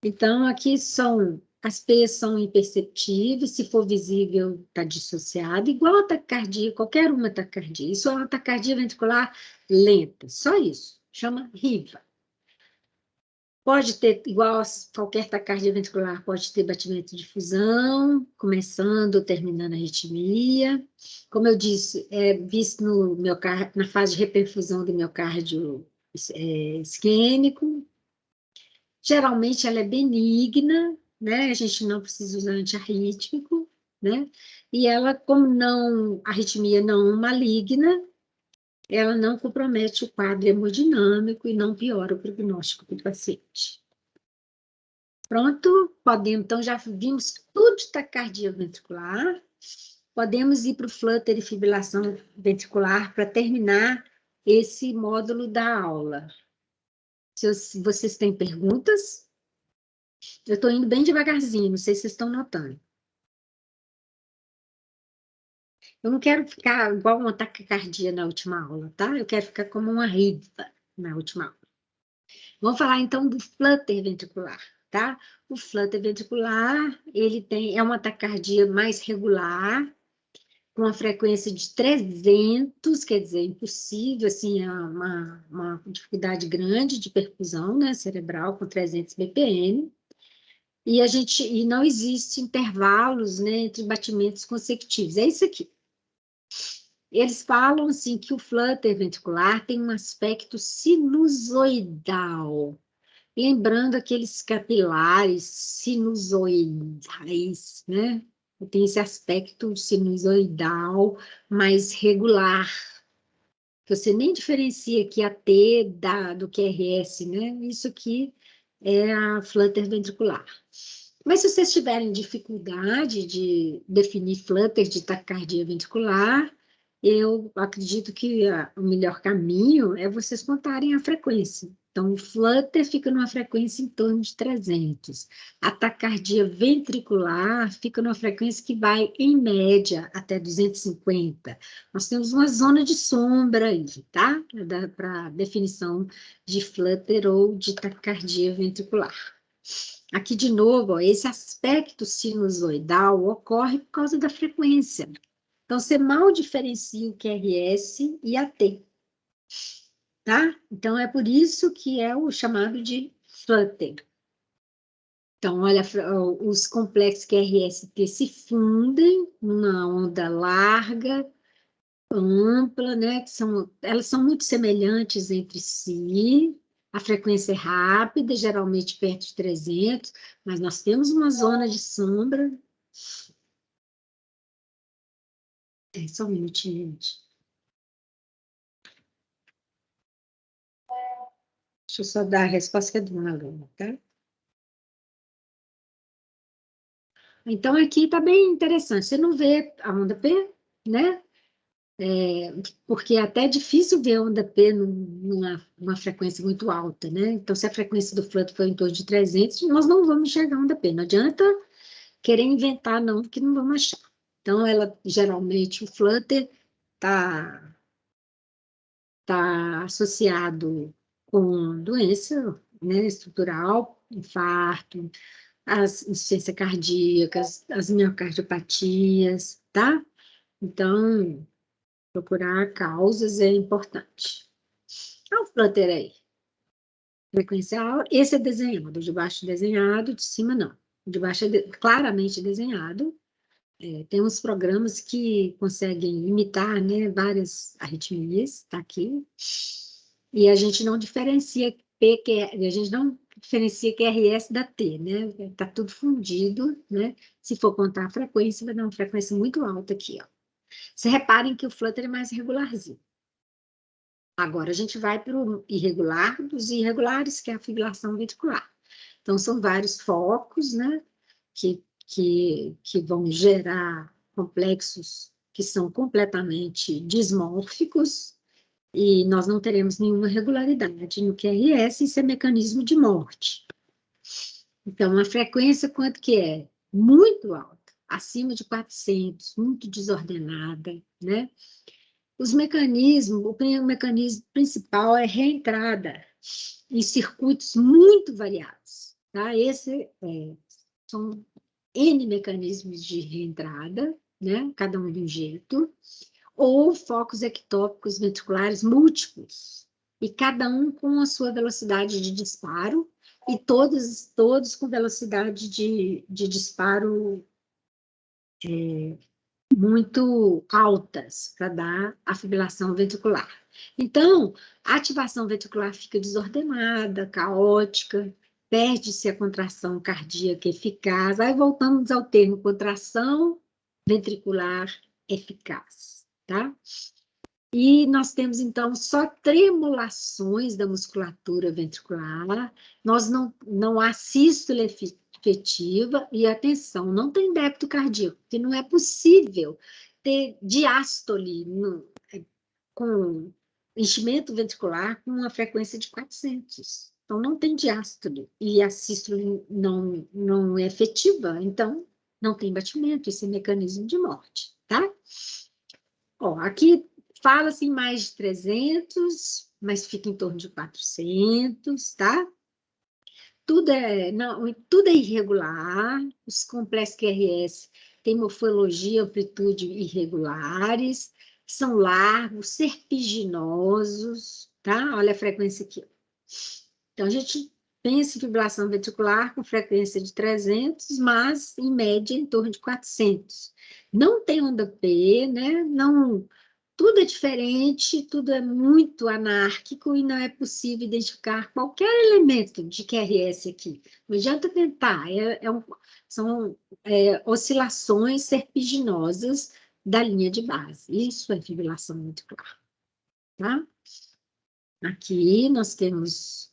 Então, aqui as P's são imperceptíveis, se for visível, está dissociado, igual a taquicardia, qualquer uma taquicardia. Isso é uma taquicardia ventricular lenta, só isso, chama RIVA. Pode ter, igual a qualquer taquicardia ventricular, pode ter batimento de fusão, começando ou terminando a arritmia. Como eu disse, é visto na fase de reperfusão do miocárdio isquêmico. Geralmente ela é benigna, né? A gente não precisa usar antiarrítmico, né? E ela, como não, arritmia não maligna, ela não compromete o quadro hemodinâmico e não piora o prognóstico do paciente. Pronto, podemos, então já vimos tudo de taquicardia ventricular. Podemos ir para o flutter e fibrilação ventricular para terminar esse módulo da aula. Se vocês têm perguntas? Eu estou indo bem devagarzinho, não sei se vocês estão notando. Eu não quero ficar igual uma taquicardia na última aula, tá? Eu quero ficar como uma riva na última aula. Vamos falar então do flutter ventricular, tá? O flutter ventricular, ele é uma taquicardia mais regular, com uma frequência de 300, quer dizer, impossível, assim, é uma dificuldade grande de perfusão, né, cerebral com 300 BPM, e não existe intervalos, né, entre batimentos consecutivos. É isso aqui. Eles falam assim que o flutter ventricular tem um aspecto sinusoidal, lembrando aqueles capilares sinusoidais, né? Tem esse aspecto sinusoidal mais regular, que você nem diferencia aqui a T do QRS, né? Isso aqui é a flutter ventricular. Mas se vocês tiverem dificuldade de definir flutter de taquicardia ventricular, eu acredito que o melhor caminho é vocês contarem a frequência. Então, o flutter fica numa frequência em torno de 300. A taquicardia ventricular fica numa frequência que vai, em média, até 250. Nós temos uma zona de sombra aí, tá? Para definição de flutter ou de taquicardia ventricular. Aqui, de novo, ó, esse aspecto sinusoidal ocorre por causa da frequência. Então, você mal diferencia o QRS e a T, tá? Então, é por isso que é o chamado de flutter. Então, olha, os complexos QRS-T se fundem numa onda larga, ampla, né? Elas são muito semelhantes entre si, a frequência é rápida, geralmente perto de 300, mas nós temos uma zona de sombra. Só um minutinho, gente. Deixa eu só dar a resposta que é de uma aluna, tá? Então, aqui está bem interessante. Você não vê a onda P, né? Porque é até difícil ver a onda P numa frequência muito alta, né? Então, se a frequência do flutter for em torno de 300, nós não vamos enxergar a onda P. Não adianta querer inventar, não, porque não vamos achar. Então, geralmente, o flutter está associado com doença, né, estrutural, infarto, as insuficiências cardíacas, as miocardiopatias, tá? Então, procurar causas é importante. Olha o flutter aí. Frequência alta. Esse é desenhado, de baixo desenhado, de cima não. De baixo é claramente desenhado. Tem uns programas que conseguem imitar, né, várias arritmias, tá aqui. E a gente não diferencia a gente não diferencia QRS da T, né? Tá tudo fundido, né? Se for contar a frequência, vai dar uma frequência muito alta aqui, ó. Vocês reparem que o flutter é mais regularzinho. Agora a gente vai para o irregular dos irregulares, que é a fibrilação ventricular. Então, são vários focos, né, que vão gerar complexos que são completamente dismórficos, e nós não teremos nenhuma regularidade no QRS, isso é mecanismo de morte. Então, a frequência quanto que é? Muito alta, acima de 400, muito desordenada, né? O mecanismo principal é reentrada em circuitos muito variados, tá? São N mecanismos de reentrada, né? Cada um de um jeito, ou focos ectópicos ventriculares múltiplos, e cada um com a sua velocidade de disparo, e todos com velocidade de disparo muito altas para dar a fibrilação ventricular. Então, a ativação ventricular fica desordenada, caótica, perde-se a contração cardíaca eficaz. Aí voltamos ao termo contração ventricular eficaz, tá? E nós temos, então, só tremulações da musculatura ventricular, nós não há sístole efetiva, e atenção, não tem débito cardíaco, porque não é possível ter diástole com enchimento ventricular com uma frequência de 400. Então, não tem diástole, e a sístole não é efetiva, então não tem batimento, esse é mecanismo de morte, tá? Ó, aqui fala-se em mais de 300, mas fica em torno de 400, tá? Tudo é irregular, os complexos QRS têm morfologia, amplitude irregulares, são largos, serpiginosos, tá? Olha a frequência aqui. Então, a gente pensa em fibrilação ventricular com frequência de 300, mas em média em torno de 400. Não tem onda P, né? Não, tudo é diferente, tudo é muito anárquico e não é possível identificar qualquer elemento de QRS aqui. Não adianta tentar, são oscilações serpiginosas da linha de base. Isso é fibrilação ventricular, tá? Aqui nós temos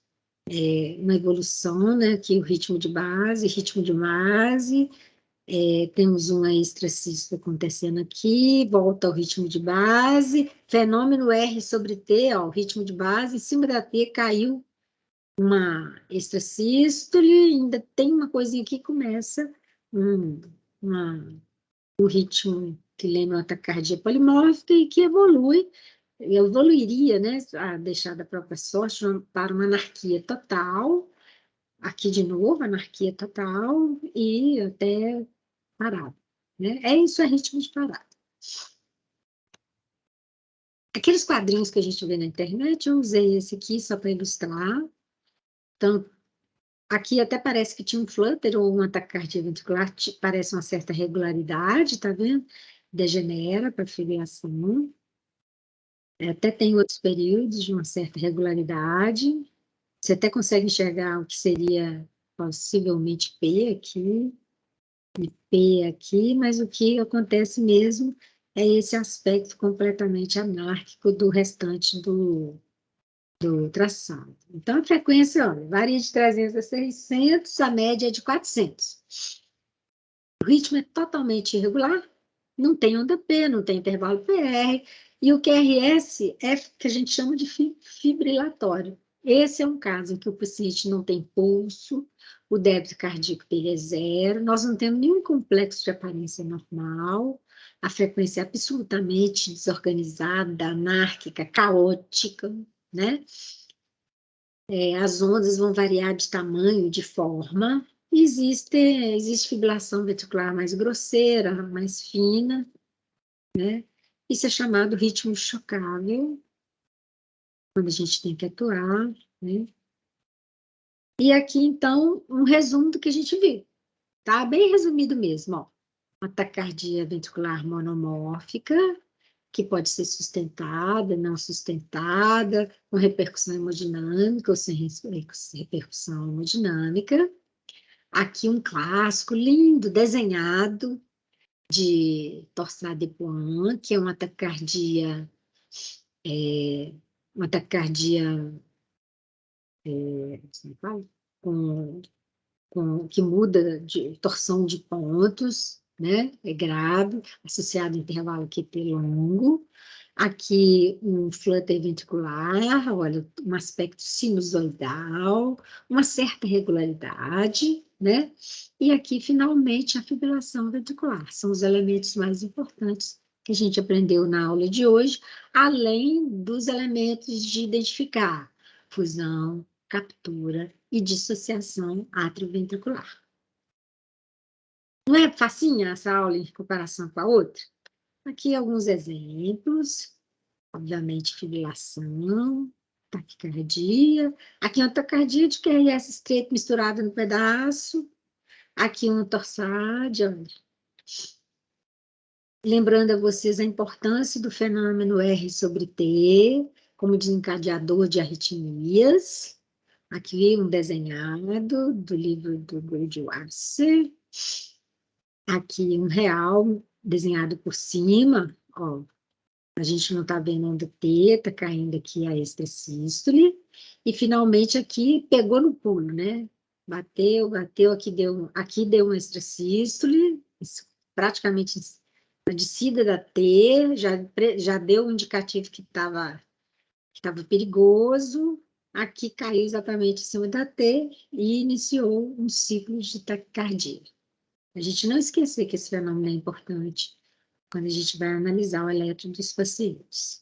uma evolução, né? Aqui o ritmo de base, temos uma extracístole acontecendo aqui, volta ao ritmo de base, fenômeno R sobre T, ó, o ritmo de base, em cima da T caiu uma extracístole, ainda tem uma coisinha aqui que começa o ritmo que lembra uma taquicardia polimórfica e que evoluiria, né, a deixar da própria sorte para uma anarquia total, aqui de novo, anarquia total, e até parado, né? Isso é ritmo de parada. Aqueles quadrinhos que a gente vê na internet, eu usei esse aqui só para ilustrar. Então, aqui até parece que tinha um flutter ou uma taquicardia ventricular, parece uma certa regularidade, tá vendo? Degenera para fibrilação. Até tem outros períodos de uma certa regularidade. Você até consegue enxergar o que seria possivelmente P aqui, e P aqui, mas o que acontece mesmo é esse aspecto completamente anárquico do restante do ultrassom. Então, a frequência, olha, varia de 300 a 600, a média é de 400. O ritmo é totalmente irregular, não tem onda P, não tem intervalo PR, e o QRS é que a gente chama de fibrilatório. Esse é um caso em que o paciente não tem pulso, o débito cardíaco dele é zero, nós não temos nenhum complexo de aparência normal, a frequência é absolutamente desorganizada, anárquica, caótica, né? As ondas vão variar de tamanho, de forma. Existe fibrilação ventricular mais grosseira, mais fina, né? Isso é chamado ritmo chocável, quando a gente tem que atuar, né? E aqui, então, um resumo do que a gente viu, tá? Bem resumido mesmo, ó. Uma taquicardia ventricular monomórfica, que pode ser sustentada, não sustentada, com repercussão hemodinâmica ou sem repercussão hemodinâmica. Aqui um clássico lindo, desenhado, de Torsades de Pointes, que é uma taquicardia com, que muda de torção de pontos, né? É grave, associado a intervalo QT longo. Aqui um flutter ventricular, olha, um aspecto sinusoidal, uma certa regularidade, né? E aqui, finalmente, a fibrilação ventricular. São os elementos mais importantes que a gente aprendeu na aula de hoje, além dos elementos de identificar fusão, captura e dissociação atrioventricular. Não é facinha essa aula em comparação com a outra? Aqui alguns exemplos, obviamente fibrilação, taquicardia, aqui uma taquicardia de QRS estreito misturado no pedaço, aqui uma torsade, olha. Lembrando a vocês a importância do fenômeno R sobre T, como desencadeador de arritmias. Aqui um desenhado do livro do Goldwasser. Aqui um real desenhado por cima, ó. A gente não está vendo onda T, está caindo aqui a extrasístole. E finalmente aqui pegou no pulo, né? Bateu, aqui deu uma extrasístole, praticamente a descida da T, já deu um indicativo que estava perigoso. Aqui caiu exatamente em cima da T e iniciou um ciclo de taquicardia. A gente não esquecer que esse fenômeno é importante quando a gente vai analisar o eletro dos pacientes.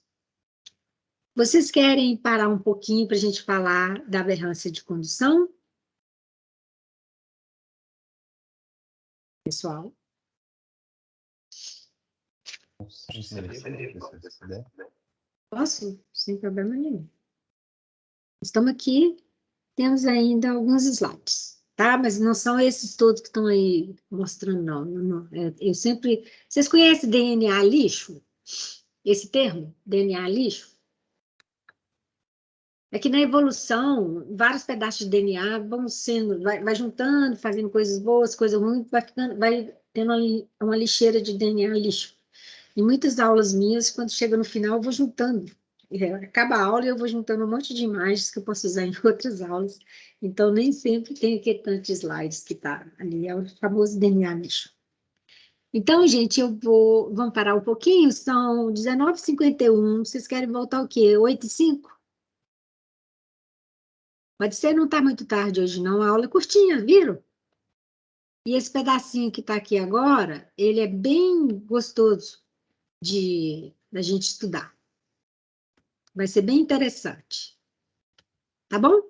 Vocês querem parar um pouquinho para a gente falar da aberrância de condução? Pessoal? Posso? Sem problema nenhum. Estamos aqui, temos ainda alguns slides, tá? Mas não são esses todos que estão aí mostrando, não. Eu sempre... Vocês conhecem DNA lixo? Esse termo, DNA lixo? É que na evolução, vários pedaços de DNA vão sendo, vai juntando, fazendo coisas boas, coisas ruins, vai tendo uma lixeira de DNA lixo. Em muitas aulas minhas, quando chega no final, eu vou juntando. Acaba a aula e eu vou juntando um monte de imagens que eu posso usar em outras aulas. Então, nem sempre tem aqui tantos slides que tá ali. É o famoso DNA lixo. Então, gente, vamos parar um pouquinho. São 19h51. Vocês querem voltar o quê? 8h05? Pode ser, não está muito tarde hoje, não. A aula é curtinha, viram? E esse pedacinho que está aqui agora, ele é bem gostoso da gente estudar. Vai ser bem interessante. Tá bom?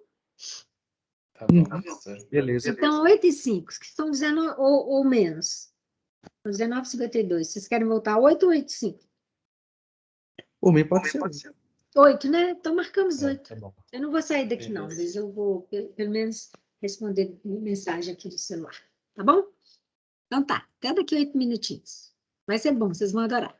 Tá bom, professor. Beleza. Então, 8h05, que são 19 ou menos. 19h52. Vocês querem voltar 8 ou 8h05? Por mim pode ser. 8, né? Então marcamos 8. Tá bom. Eu não vou sair daqui, não, Beleza. mas eu vou, pelo menos, responder mensagem aqui do celular. Tá bom? Então tá, até daqui 8 minutinhos. Vai ser bom, vocês vão adorar.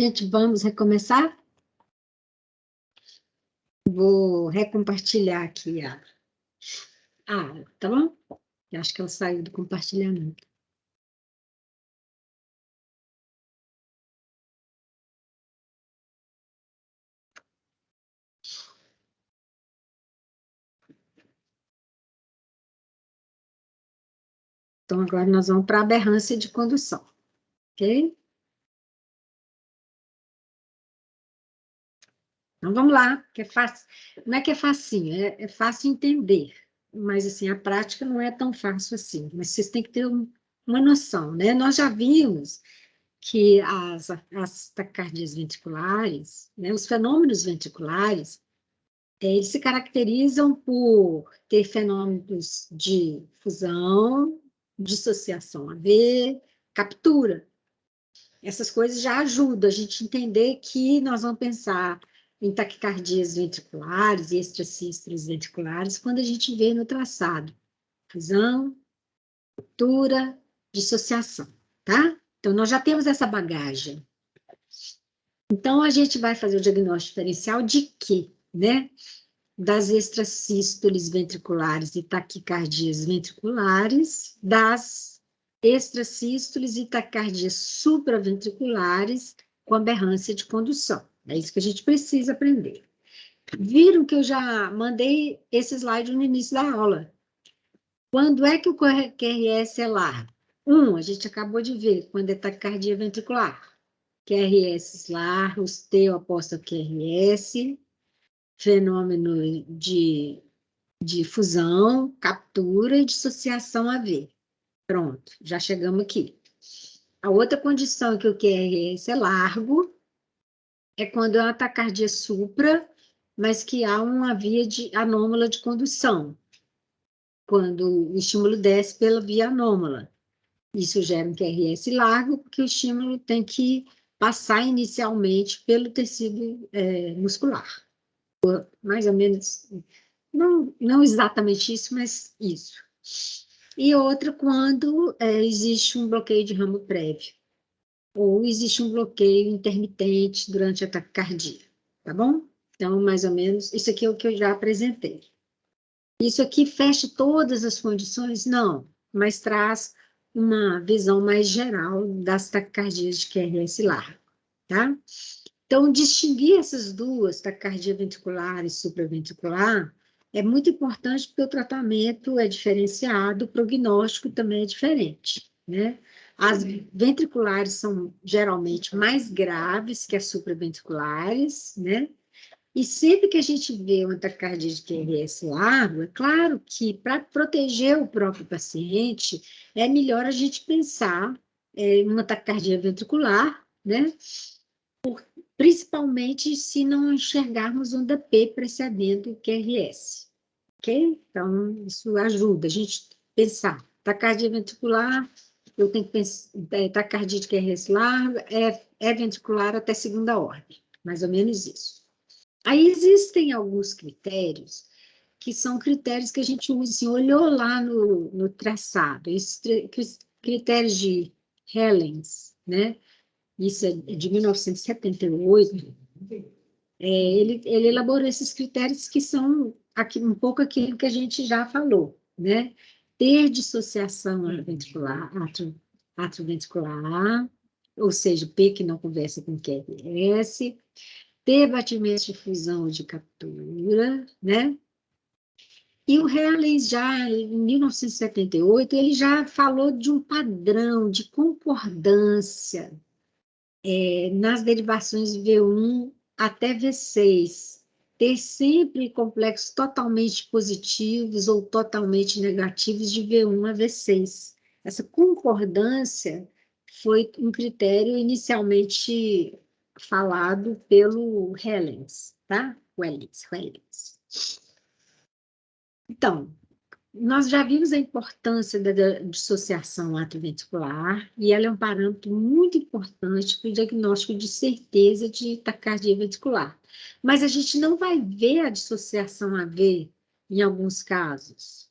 Gente, vamos recomeçar? Vou recompartilhar aqui a tá bom? Eu acho que ela saiu do compartilhamento. Então, agora nós vamos para a aberrância de condução, ok? Então, vamos lá, que é fácil. Não é que é facinho, é fácil entender, mas, assim, a prática não é tão fácil assim, mas vocês têm que ter uma noção, né? Nós já vimos que as taquicardias ventriculares, né, os fenômenos ventriculares, eles se caracterizam por ter fenômenos de fusão, dissociação AV, captura. Essas coisas já ajudam a gente a entender que nós vamos pensar em taquicardias ventriculares e extrasístoles ventriculares quando a gente vê no traçado. Fusão, captura, dissociação, tá? Então, nós já temos essa bagagem. Então, a gente vai fazer o diagnóstico diferencial de quê, né? Das extrasístoles ventriculares e taquicardias ventriculares, das extrasístoles e taquicardias supraventriculares com aberrância de condução. É isso que a gente precisa aprender. Viram que eu já mandei esse slide no início da aula. Quando é que o QRS é largo? A gente acabou de ver, quando é taquicardia ventricular. QRS largos, T oposto ao QRS, fenômeno de fusão, captura e dissociação AV. Pronto, já chegamos aqui. A outra condição que o QRS é largo é quando é uma taquicardia supra, mas que há uma via anômala de condução, quando o estímulo desce pela via anômala. Isso gera um QRS largo, porque o estímulo tem que passar inicialmente pelo tecido muscular. Mais ou menos, não exatamente isso, mas isso. E outra quando existe um bloqueio de ramo prévio, ou existe um bloqueio intermitente durante a taquicardia, tá bom? Então, mais ou menos, isso aqui é o que eu já apresentei. Isso aqui fecha todas as condições? Não, mas traz uma visão mais geral das taquicardias de QRS largo, tá? Então, distinguir essas duas, taquicardia ventricular e supraventricular, é muito importante porque o tratamento é diferenciado, o prognóstico também é diferente, né? As ventriculares são geralmente mais graves que as supraventriculares, né? E sempre que a gente vê uma taquicardia de QRS largo, é claro que para proteger o próprio paciente, é melhor a gente pensar em uma taquicardia ventricular, né? Principalmente se não enxergarmos um DP precedendo o QRS, ok? Então, isso ajuda a gente a pensar. Taquicardia ventricular, eu tenho que pensar, taquicardia de QRS larga, é ventricular até segunda ordem, mais ou menos isso. Aí existem alguns critérios que são critérios que a gente usa, assim, olhou lá no traçado, esses critérios de Hellens, né? Isso é de 1978, ele elaborou esses critérios que são aqui, um pouco aquilo que a gente já falou, né? Ter dissociação atrioventricular, ou seja, P que não conversa com QRS, ter batimentos de fusão ou de captura, né? E o Hellens, já em 1978, ele já falou de um padrão de concordância nas derivações V1 até V6, ter sempre complexos totalmente positivos ou totalmente negativos de V1 a V6. Essa concordância foi um critério inicialmente falado pelo Hellens, tá? Wellens. Então, nós já vimos a importância da dissociação atrioventricular e ela é um parâmetro muito importante para o diagnóstico de certeza de taquicardia ventricular. Mas a gente não vai ver a dissociação AV em alguns casos,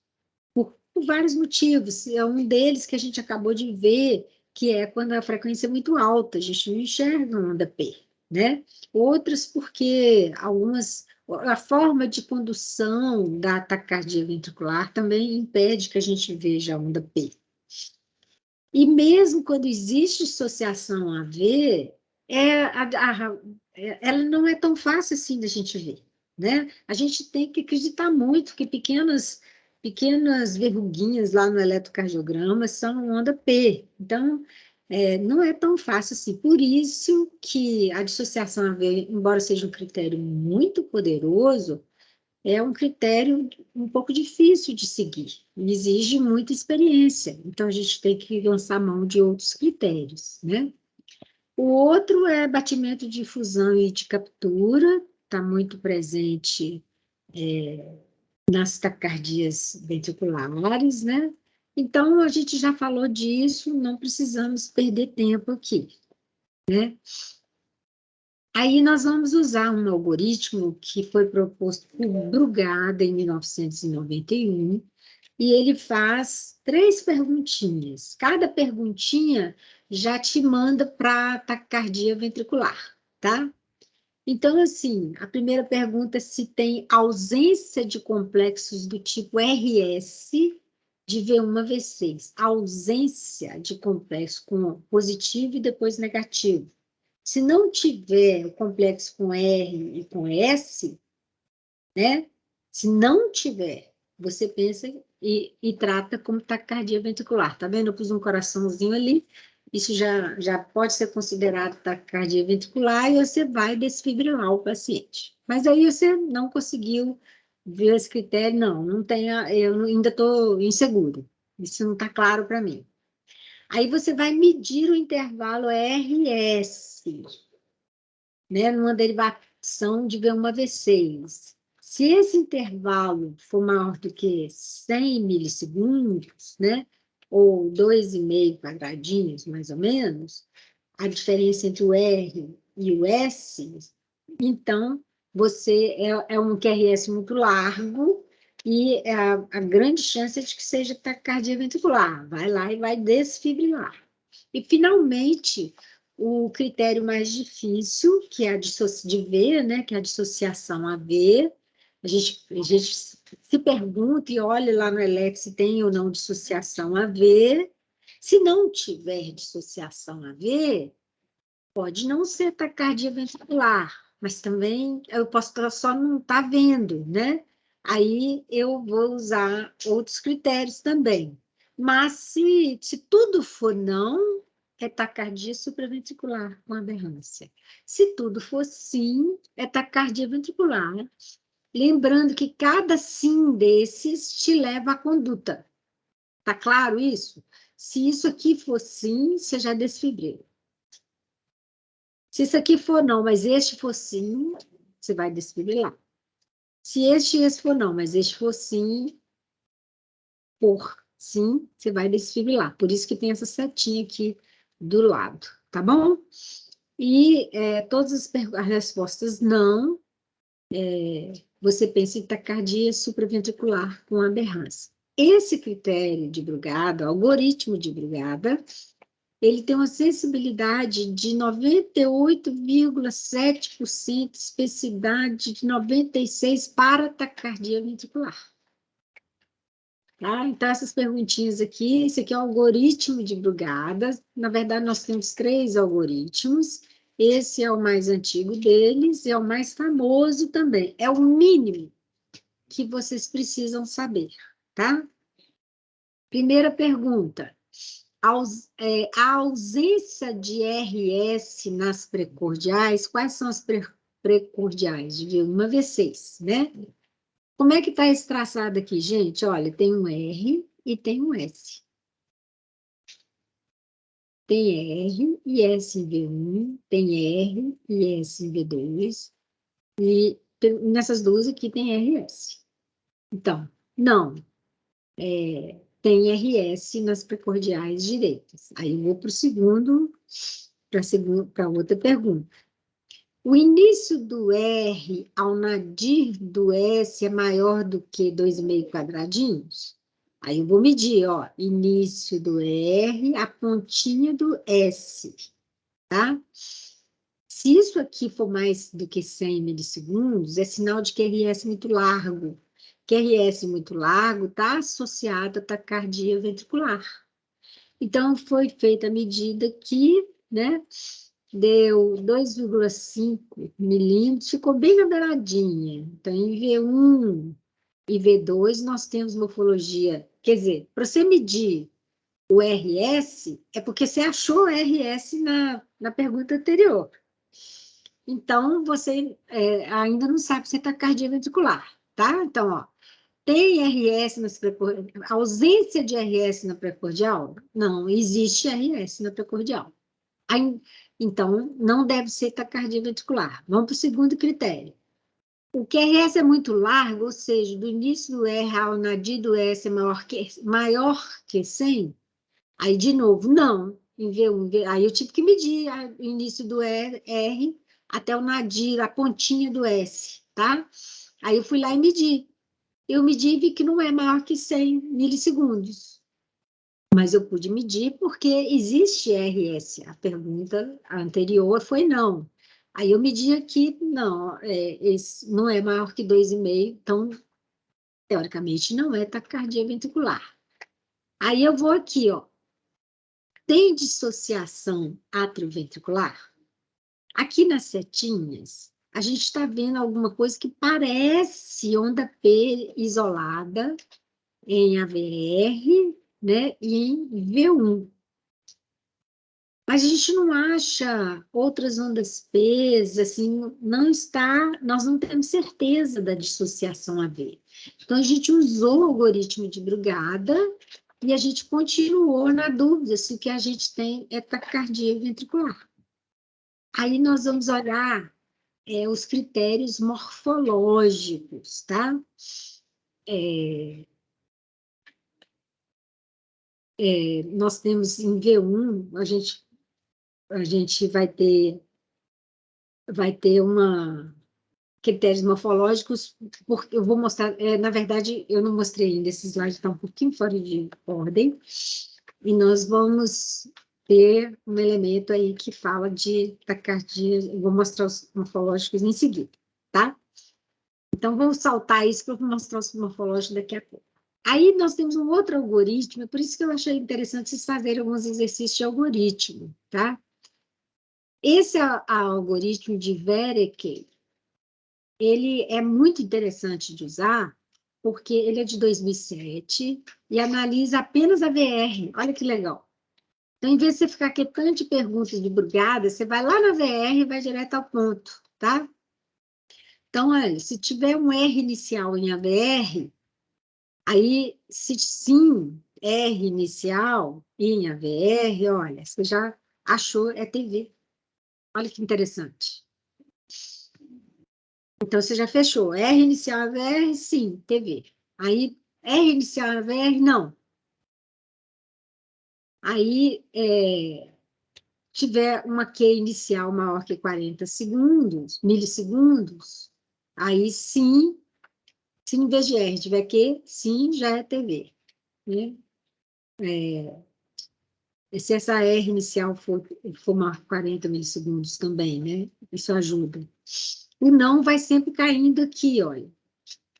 por vários motivos. É um deles que a gente acabou de ver, que é quando a frequência é muito alta, a gente não enxerga a onda P, né? Outras porque a forma de condução da taquicardia ventricular também impede que a gente veja a onda P. E mesmo quando existe dissociação AV, ela não é tão fácil assim da gente ver, né? A gente tem que acreditar muito que pequenas verruguinhas lá no eletrocardiograma são onda P. Então, não é tão fácil assim. Por isso que a dissociação AV, embora seja um critério muito poderoso, é um critério um pouco difícil de seguir, exige muita experiência, então a gente tem que lançar mão de outros critérios, né? O outro é batimento de fusão e de captura, está muito presente nas taquicardias ventriculares, né? Então, a gente já falou disso, não precisamos perder tempo aqui, né? Aí nós vamos usar um algoritmo que foi proposto por Brugada em 1991, e ele faz 3 perguntinhas. Cada perguntinha já te manda para a taquicardia ventricular, tá? Então, assim, a primeira pergunta é se tem ausência de complexos do tipo RS de V1 a V6. Ausência de complexo com positivo e depois negativo. Se não tiver o complexo com R e com S, né? Se não tiver, você pensa e trata como taquicardia ventricular. Tá vendo? Eu pus um coraçãozinho ali. Isso já pode ser considerado taquicardia ventricular e você vai desfibrilar o paciente. Mas aí você não conseguiu ver esse critério, não tem, eu ainda estou inseguro. Isso não está claro para mim. Aí você vai medir o intervalo RS, né, numa derivação de V1 a V6. Se esse intervalo for maior do que 100 milissegundos, né, ou 2,5 quadradinhos, mais ou menos, a diferença entre o R e o S, então você é um QRS muito largo e a grande chance é de que seja taquicardia ventricular. Vai lá e vai desfibrilar. E, finalmente, o critério mais difícil, que é de ver, né, que é a dissociação AV. A gente se pergunta e olha lá no ELEC se tem ou não dissociação AV. Se não tiver dissociação AV, pode não ser taquicardia ventricular, mas também eu posso só não estar vendo, né? Aí eu vou usar outros critérios também. Mas se tudo for não, é taquicardia supraventricular com aberrância. Se tudo for sim, é taquicardia ventricular. Lembrando que cada sim desses te leva à conduta. Tá claro isso? Se isso aqui for sim, você já desfibrila. Se isso aqui for não, mas este for sim, você vai desfibrilar. Se este e esse for não, mas este for sim, você vai desfibrilar. Por isso que tem essa setinha aqui do lado, tá bom? E todas as respostas não, você pensa em taquicardia supraventricular com aberrância. Esse critério de Brugada, algoritmo de Brugada, ele tem uma sensibilidade de 98,7%, especificidade de 96% para taquicardia ventricular. Tá? Então, essas perguntinhas aqui, esse aqui é o algoritmo de Brugada. Na verdade, nós temos 3 algoritmos. Esse é o mais antigo deles e é o mais famoso também. É o mínimo que vocês precisam saber, tá? Primeira pergunta. A ausência de RS nas precordiais, quais são as precordiais? De V1 a V6, né? Como é que está esse traçado aqui, gente? Olha, tem um R e tem um S. Tem R e S em V1, tem R e S em V2, e nessas duas aqui tem RS. Então, não. Tem RS nas precordiais direitas. Aí eu vou para o segundo, para outra pergunta. O início do R ao nadir do S é maior do que 2,5 quadradinhos? Aí eu vou medir, ó, início do R, a pontinha do S, tá? Se isso aqui for mais do que 100 milissegundos, é sinal de QRS muito largo. QRS muito largo está associado à taquicardia ventricular. Então, foi feita a medida aqui, né? Deu 2,5 milímetros, ficou bem na beiradinha. Então, em V1 e V2, nós temos morfologia. Quer dizer, para você medir o RS, é porque você achou o RS na pergunta anterior. Então, você ainda não sabe se é taquicardia ventricular, tá? Então, ó, tem RS nas precordial? Ausência de RS na precordial? Não, existe RS na precordial. Aí, então, não deve ser taquicardia ventricular. Vamos para o segundo critério. O QRS é muito largo, ou seja, do início do R ao nadir do S é maior que 100, aí, de novo, não. Em V1, aí eu tive que medir o início do R até o nadir, a pontinha do S, tá? Aí eu fui lá e medi. Eu medi e vi que não é maior que 100 milissegundos. Mas eu pude medir porque existe RS. A pergunta anterior foi não. Aí eu medi aqui, não, esse não é maior que 2,5, então, teoricamente, não é taquicardia ventricular. Aí eu vou aqui, ó. Tem dissociação atrioventricular? Aqui nas setinhas, a gente está vendo alguma coisa que parece onda P isolada em AVR, né, e em V1. Mas a gente não acha outras ondas P, assim, nós não temos certeza da dissociação AV. Então, a gente usou o algoritmo de Brugada e a gente continuou na dúvida se o que a gente tem é taquicardia ventricular. Aí nós vamos olhar os critérios morfológicos, tá? Nós temos em V1, a gente vai ter critérios morfológicos, porque eu vou mostrar, na verdade, eu não mostrei ainda, esse slide está um pouquinho fora de ordem, e nós vamos ter um elemento aí que fala de taquicardia, eu vou mostrar os morfológicos em seguida, tá? Então, vamos saltar isso para eu mostrar os morfológicos daqui a pouco. Aí nós temos um outro algoritmo, é por isso que eu achei interessante vocês fazerem alguns exercícios de algoritmo, tá? Esse algoritmo de Vereke, ele é muito interessante de usar, porque ele é de 2007 e analisa apenas a VR. Olha que legal. Então, em vez de você ficar aqui tanto de perguntas de Brugada, você vai lá na VR e vai direto ao ponto, tá? Então, olha, se tiver um R inicial em AVR, aí, se sim, R inicial em AVR, olha, você já achou, é TV. Olha que interessante. Então, você já fechou. R inicial AVR, sim, TV. Aí, R inicial AVR, não. Aí, tiver uma Q inicial maior que 40 milissegundos, aí sim, se em vez de R tiver Q, sim, já é TV. Né? Se essa R inicial for maior que 40 milissegundos também, né? Isso ajuda. O não vai sempre caindo aqui, olha.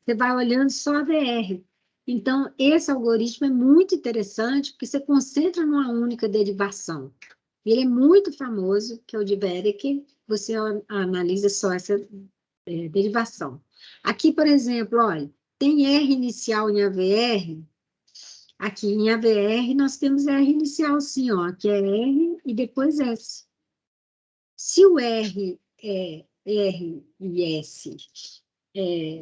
Você vai olhando só a VR. Então, esse algoritmo é muito interessante, porque você concentra numa única derivação. Ele é muito famoso, que é o de Vereke, você analisa só essa derivação. Aqui, por exemplo, olha, tem R inicial em AVR. Aqui em AVR nós temos R inicial, sim, ó, que é R e depois S. Se o R é R e S,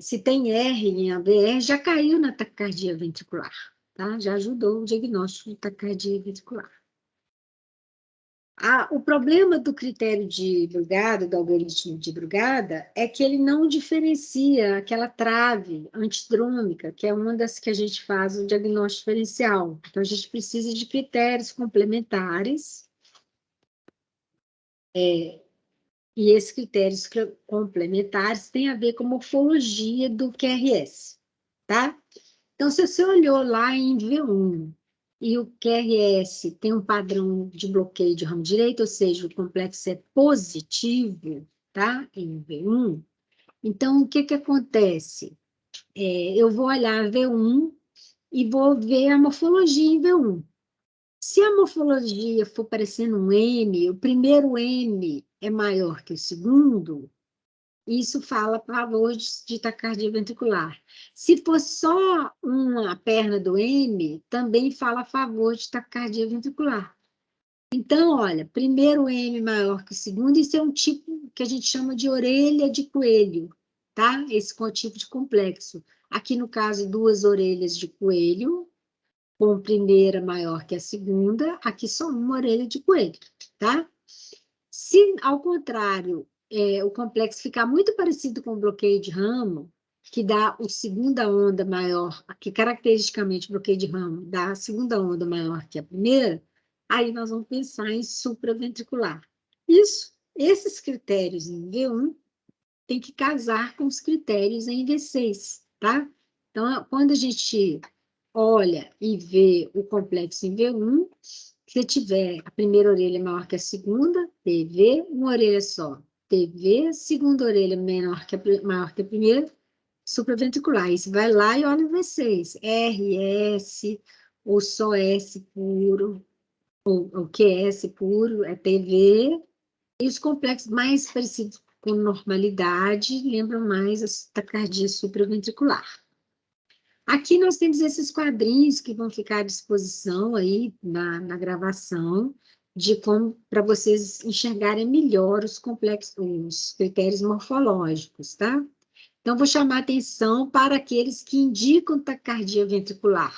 se tem R em AVR, já caiu na taquicardia ventricular, tá? Já ajudou o diagnóstico de taquicardia ventricular. O problema do critério de Brugada, do algoritmo de Brugada, é que ele não diferencia aquela trave antidrômica, que é uma das que a gente faz o diagnóstico diferencial. Então, a gente precisa de critérios complementares, e esses critérios complementares têm a ver com a morfologia do QRS, tá? Então, se você olhou lá em V1 e o QRS tem um padrão de bloqueio de ramo direito, ou seja, o complexo é positivo, tá? Em V1, então, o que que acontece? Eu vou olhar V1 e vou ver a morfologia em V1. Se a morfologia for parecendo um M, o primeiro M é maior que o segundo, isso fala a favor de taquicardia ventricular. Se for só uma perna do M, também fala a favor de taquicardia ventricular. Então, olha, primeiro M maior que o segundo, isso é um tipo que a gente chama de orelha de coelho, tá? Esse tipo de complexo. Aqui, no caso, duas orelhas de coelho, com a primeira maior que a segunda, aqui só uma orelha de coelho, tá? Se, ao contrário, o complexo ficar muito parecido com o bloqueio de ramo, que dá a segunda onda maior, que caracteristicamente o bloqueio de ramo dá a segunda onda maior que a primeira, aí nós vamos pensar em supraventricular. Esses critérios em V1 tem que casar com os critérios em V6, tá? Então, quando a gente olha e vê o complexo em V1, se tiver a primeira orelha maior que a segunda, TV, uma orelha só, TV, segunda orelha maior que a primeira, supraventricular. Aí você vai lá e olha o V6, RS, ou só S puro, ou QS puro, é TV, e os complexos mais parecidos com normalidade lembram mais a taquicardia supraventricular. Aqui nós temos esses quadrinhos que vão ficar à disposição aí na gravação, de como para vocês enxergarem melhor os complexos, os critérios morfológicos, tá? Então, vou chamar atenção para aqueles que indicam taquicardia ventricular.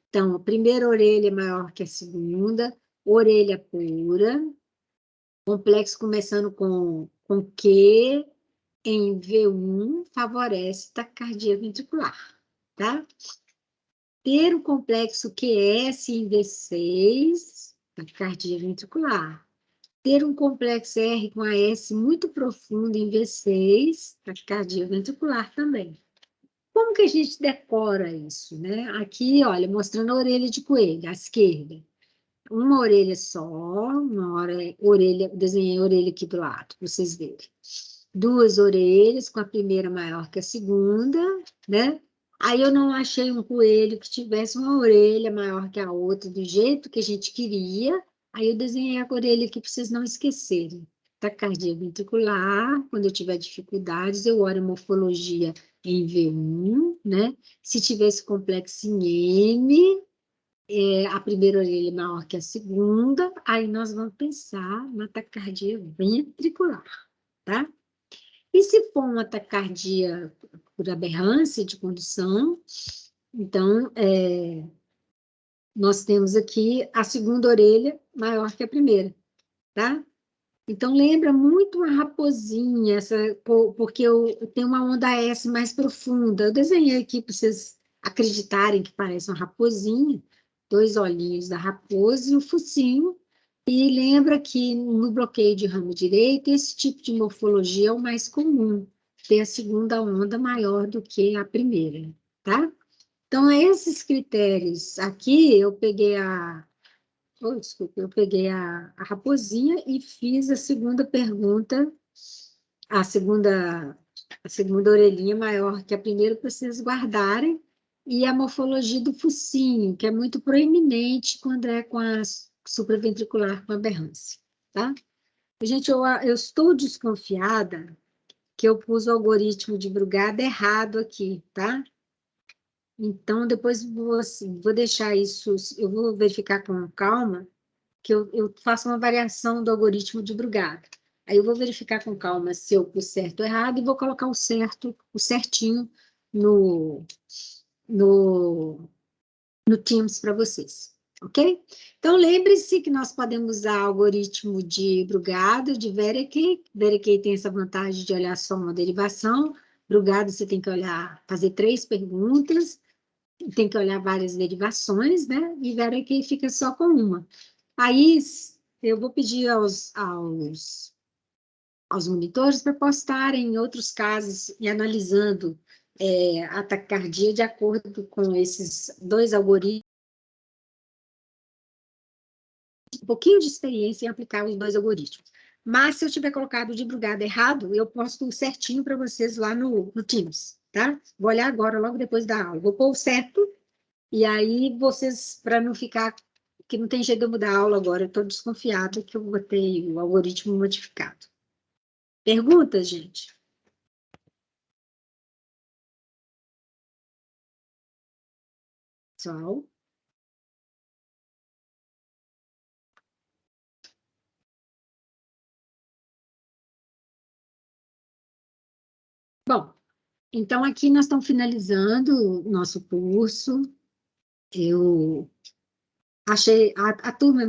Então, a primeira orelha é maior que a segunda, orelha pura, complexo começando com Q em V1 favorece taquicardia ventricular, tá? Ter o complexo QS em V6, taquicardia ventricular. Ter um complexo R com AS muito profundo em V6, taquicardia ventricular também. Como que a gente decora isso, né? Aqui, olha, mostrando a orelha de coelho, à esquerda. Uma orelha só, orelha, desenhei a orelha aqui do lado, para vocês verem. Duas orelhas, com a primeira maior que a segunda, né? Aí eu não achei um coelho que tivesse uma orelha maior que a outra, do jeito que a gente queria. Aí eu desenhei a orelha aqui para vocês não esquecerem. Taquicardia ventricular, quando eu tiver dificuldades, eu olho a morfologia em V1, né? Se tivesse complexo em M, a primeira orelha maior que a segunda, aí nós vamos pensar na taquicardia ventricular, tá? E se for uma taquicardia por aberrância de condução, então, nós temos aqui a segunda orelha maior que a primeira, tá? Então, lembra muito uma raposinha, porque eu tenho uma onda S mais profunda. Eu desenhei aqui para vocês acreditarem que parece uma raposinha, dois olhinhos da raposa e o focinho. E lembra que no bloqueio de ramo direito, esse tipo de morfologia é o mais comum, ter a segunda onda maior do que a primeira, tá? Então, esses critérios aqui, eu peguei desculpa, eu peguei a raposinha e fiz a segunda pergunta, a segunda orelhinha maior que a primeira, para vocês guardarem, e a morfologia do focinho, que é muito proeminente quando é com a supraventricular com aberrância, tá? Gente, eu estou desconfiada que eu pus o algoritmo de Brugada errado aqui, tá? Então, depois vou deixar isso, eu vou verificar com calma, que eu faço uma variação do algoritmo de Brugada. Aí eu vou verificar com calma se eu pus certo ou errado e vou colocar o certinho no Teams para vocês, ok? Então, lembre-se que nós podemos usar o algoritmo de Brugada, de Veracay. Veracay tem essa vantagem de olhar só uma derivação. Brugada você tem que olhar, fazer 3 perguntas, tem que olhar várias derivações, né? E Veracay fica só com uma. Aí, eu vou pedir aos monitores para postarem outros casos e analisando a taquicardia de acordo com esses 2 algoritmos, um pouquinho de experiência em aplicar os 2 algoritmos. Mas, se eu tiver colocado de madrugada errado, eu posto certinho para vocês lá no Teams, tá? Vou olhar agora, logo depois da aula. Vou pôr o certo, e aí vocês, para não ficar, que não tem jeito de eu mudar a aula agora, eu estou desconfiada que eu botei o algoritmo modificado. Perguntas, gente? Pessoal? Bom, então aqui nós estamos finalizando o nosso curso. Eu achei, a turma é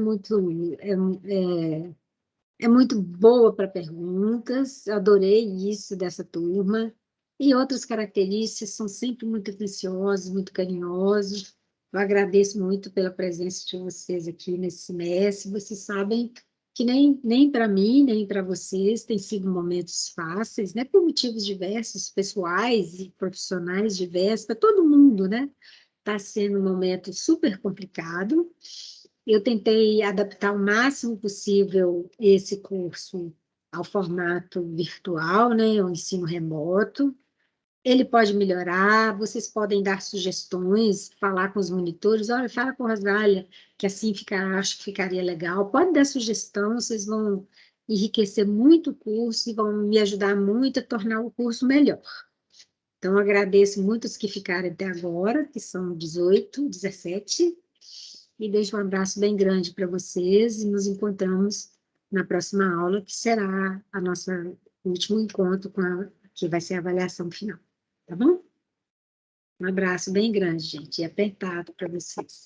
muito boa para perguntas, adorei isso dessa turma, e outras características são sempre muito atenciosos, muito carinhosos. Eu agradeço muito pela presença de vocês aqui nesse semestre. Vocês sabem que nem para mim, nem para vocês têm sido momentos fáceis, né? Por motivos diversos, pessoais e profissionais diversos, para todo mundo, né? Está sendo um momento super complicado. Eu tentei adaptar o máximo possível esse curso ao formato virtual, né, o ensino remoto. Ele pode melhorar, vocês podem dar sugestões, falar com os monitores, olha, fala com a Rosália, que assim acho que ficaria legal. Pode dar sugestão, vocês vão enriquecer muito o curso e vão me ajudar muito a tornar o curso melhor. Então, agradeço muito os que ficaram até agora, que são 18, 17, e deixo um abraço bem grande para vocês e nos encontramos na próxima aula, que será a nossa último encontro que vai ser a avaliação final, tá bom? Um abraço bem grande, gente, e apertado para vocês.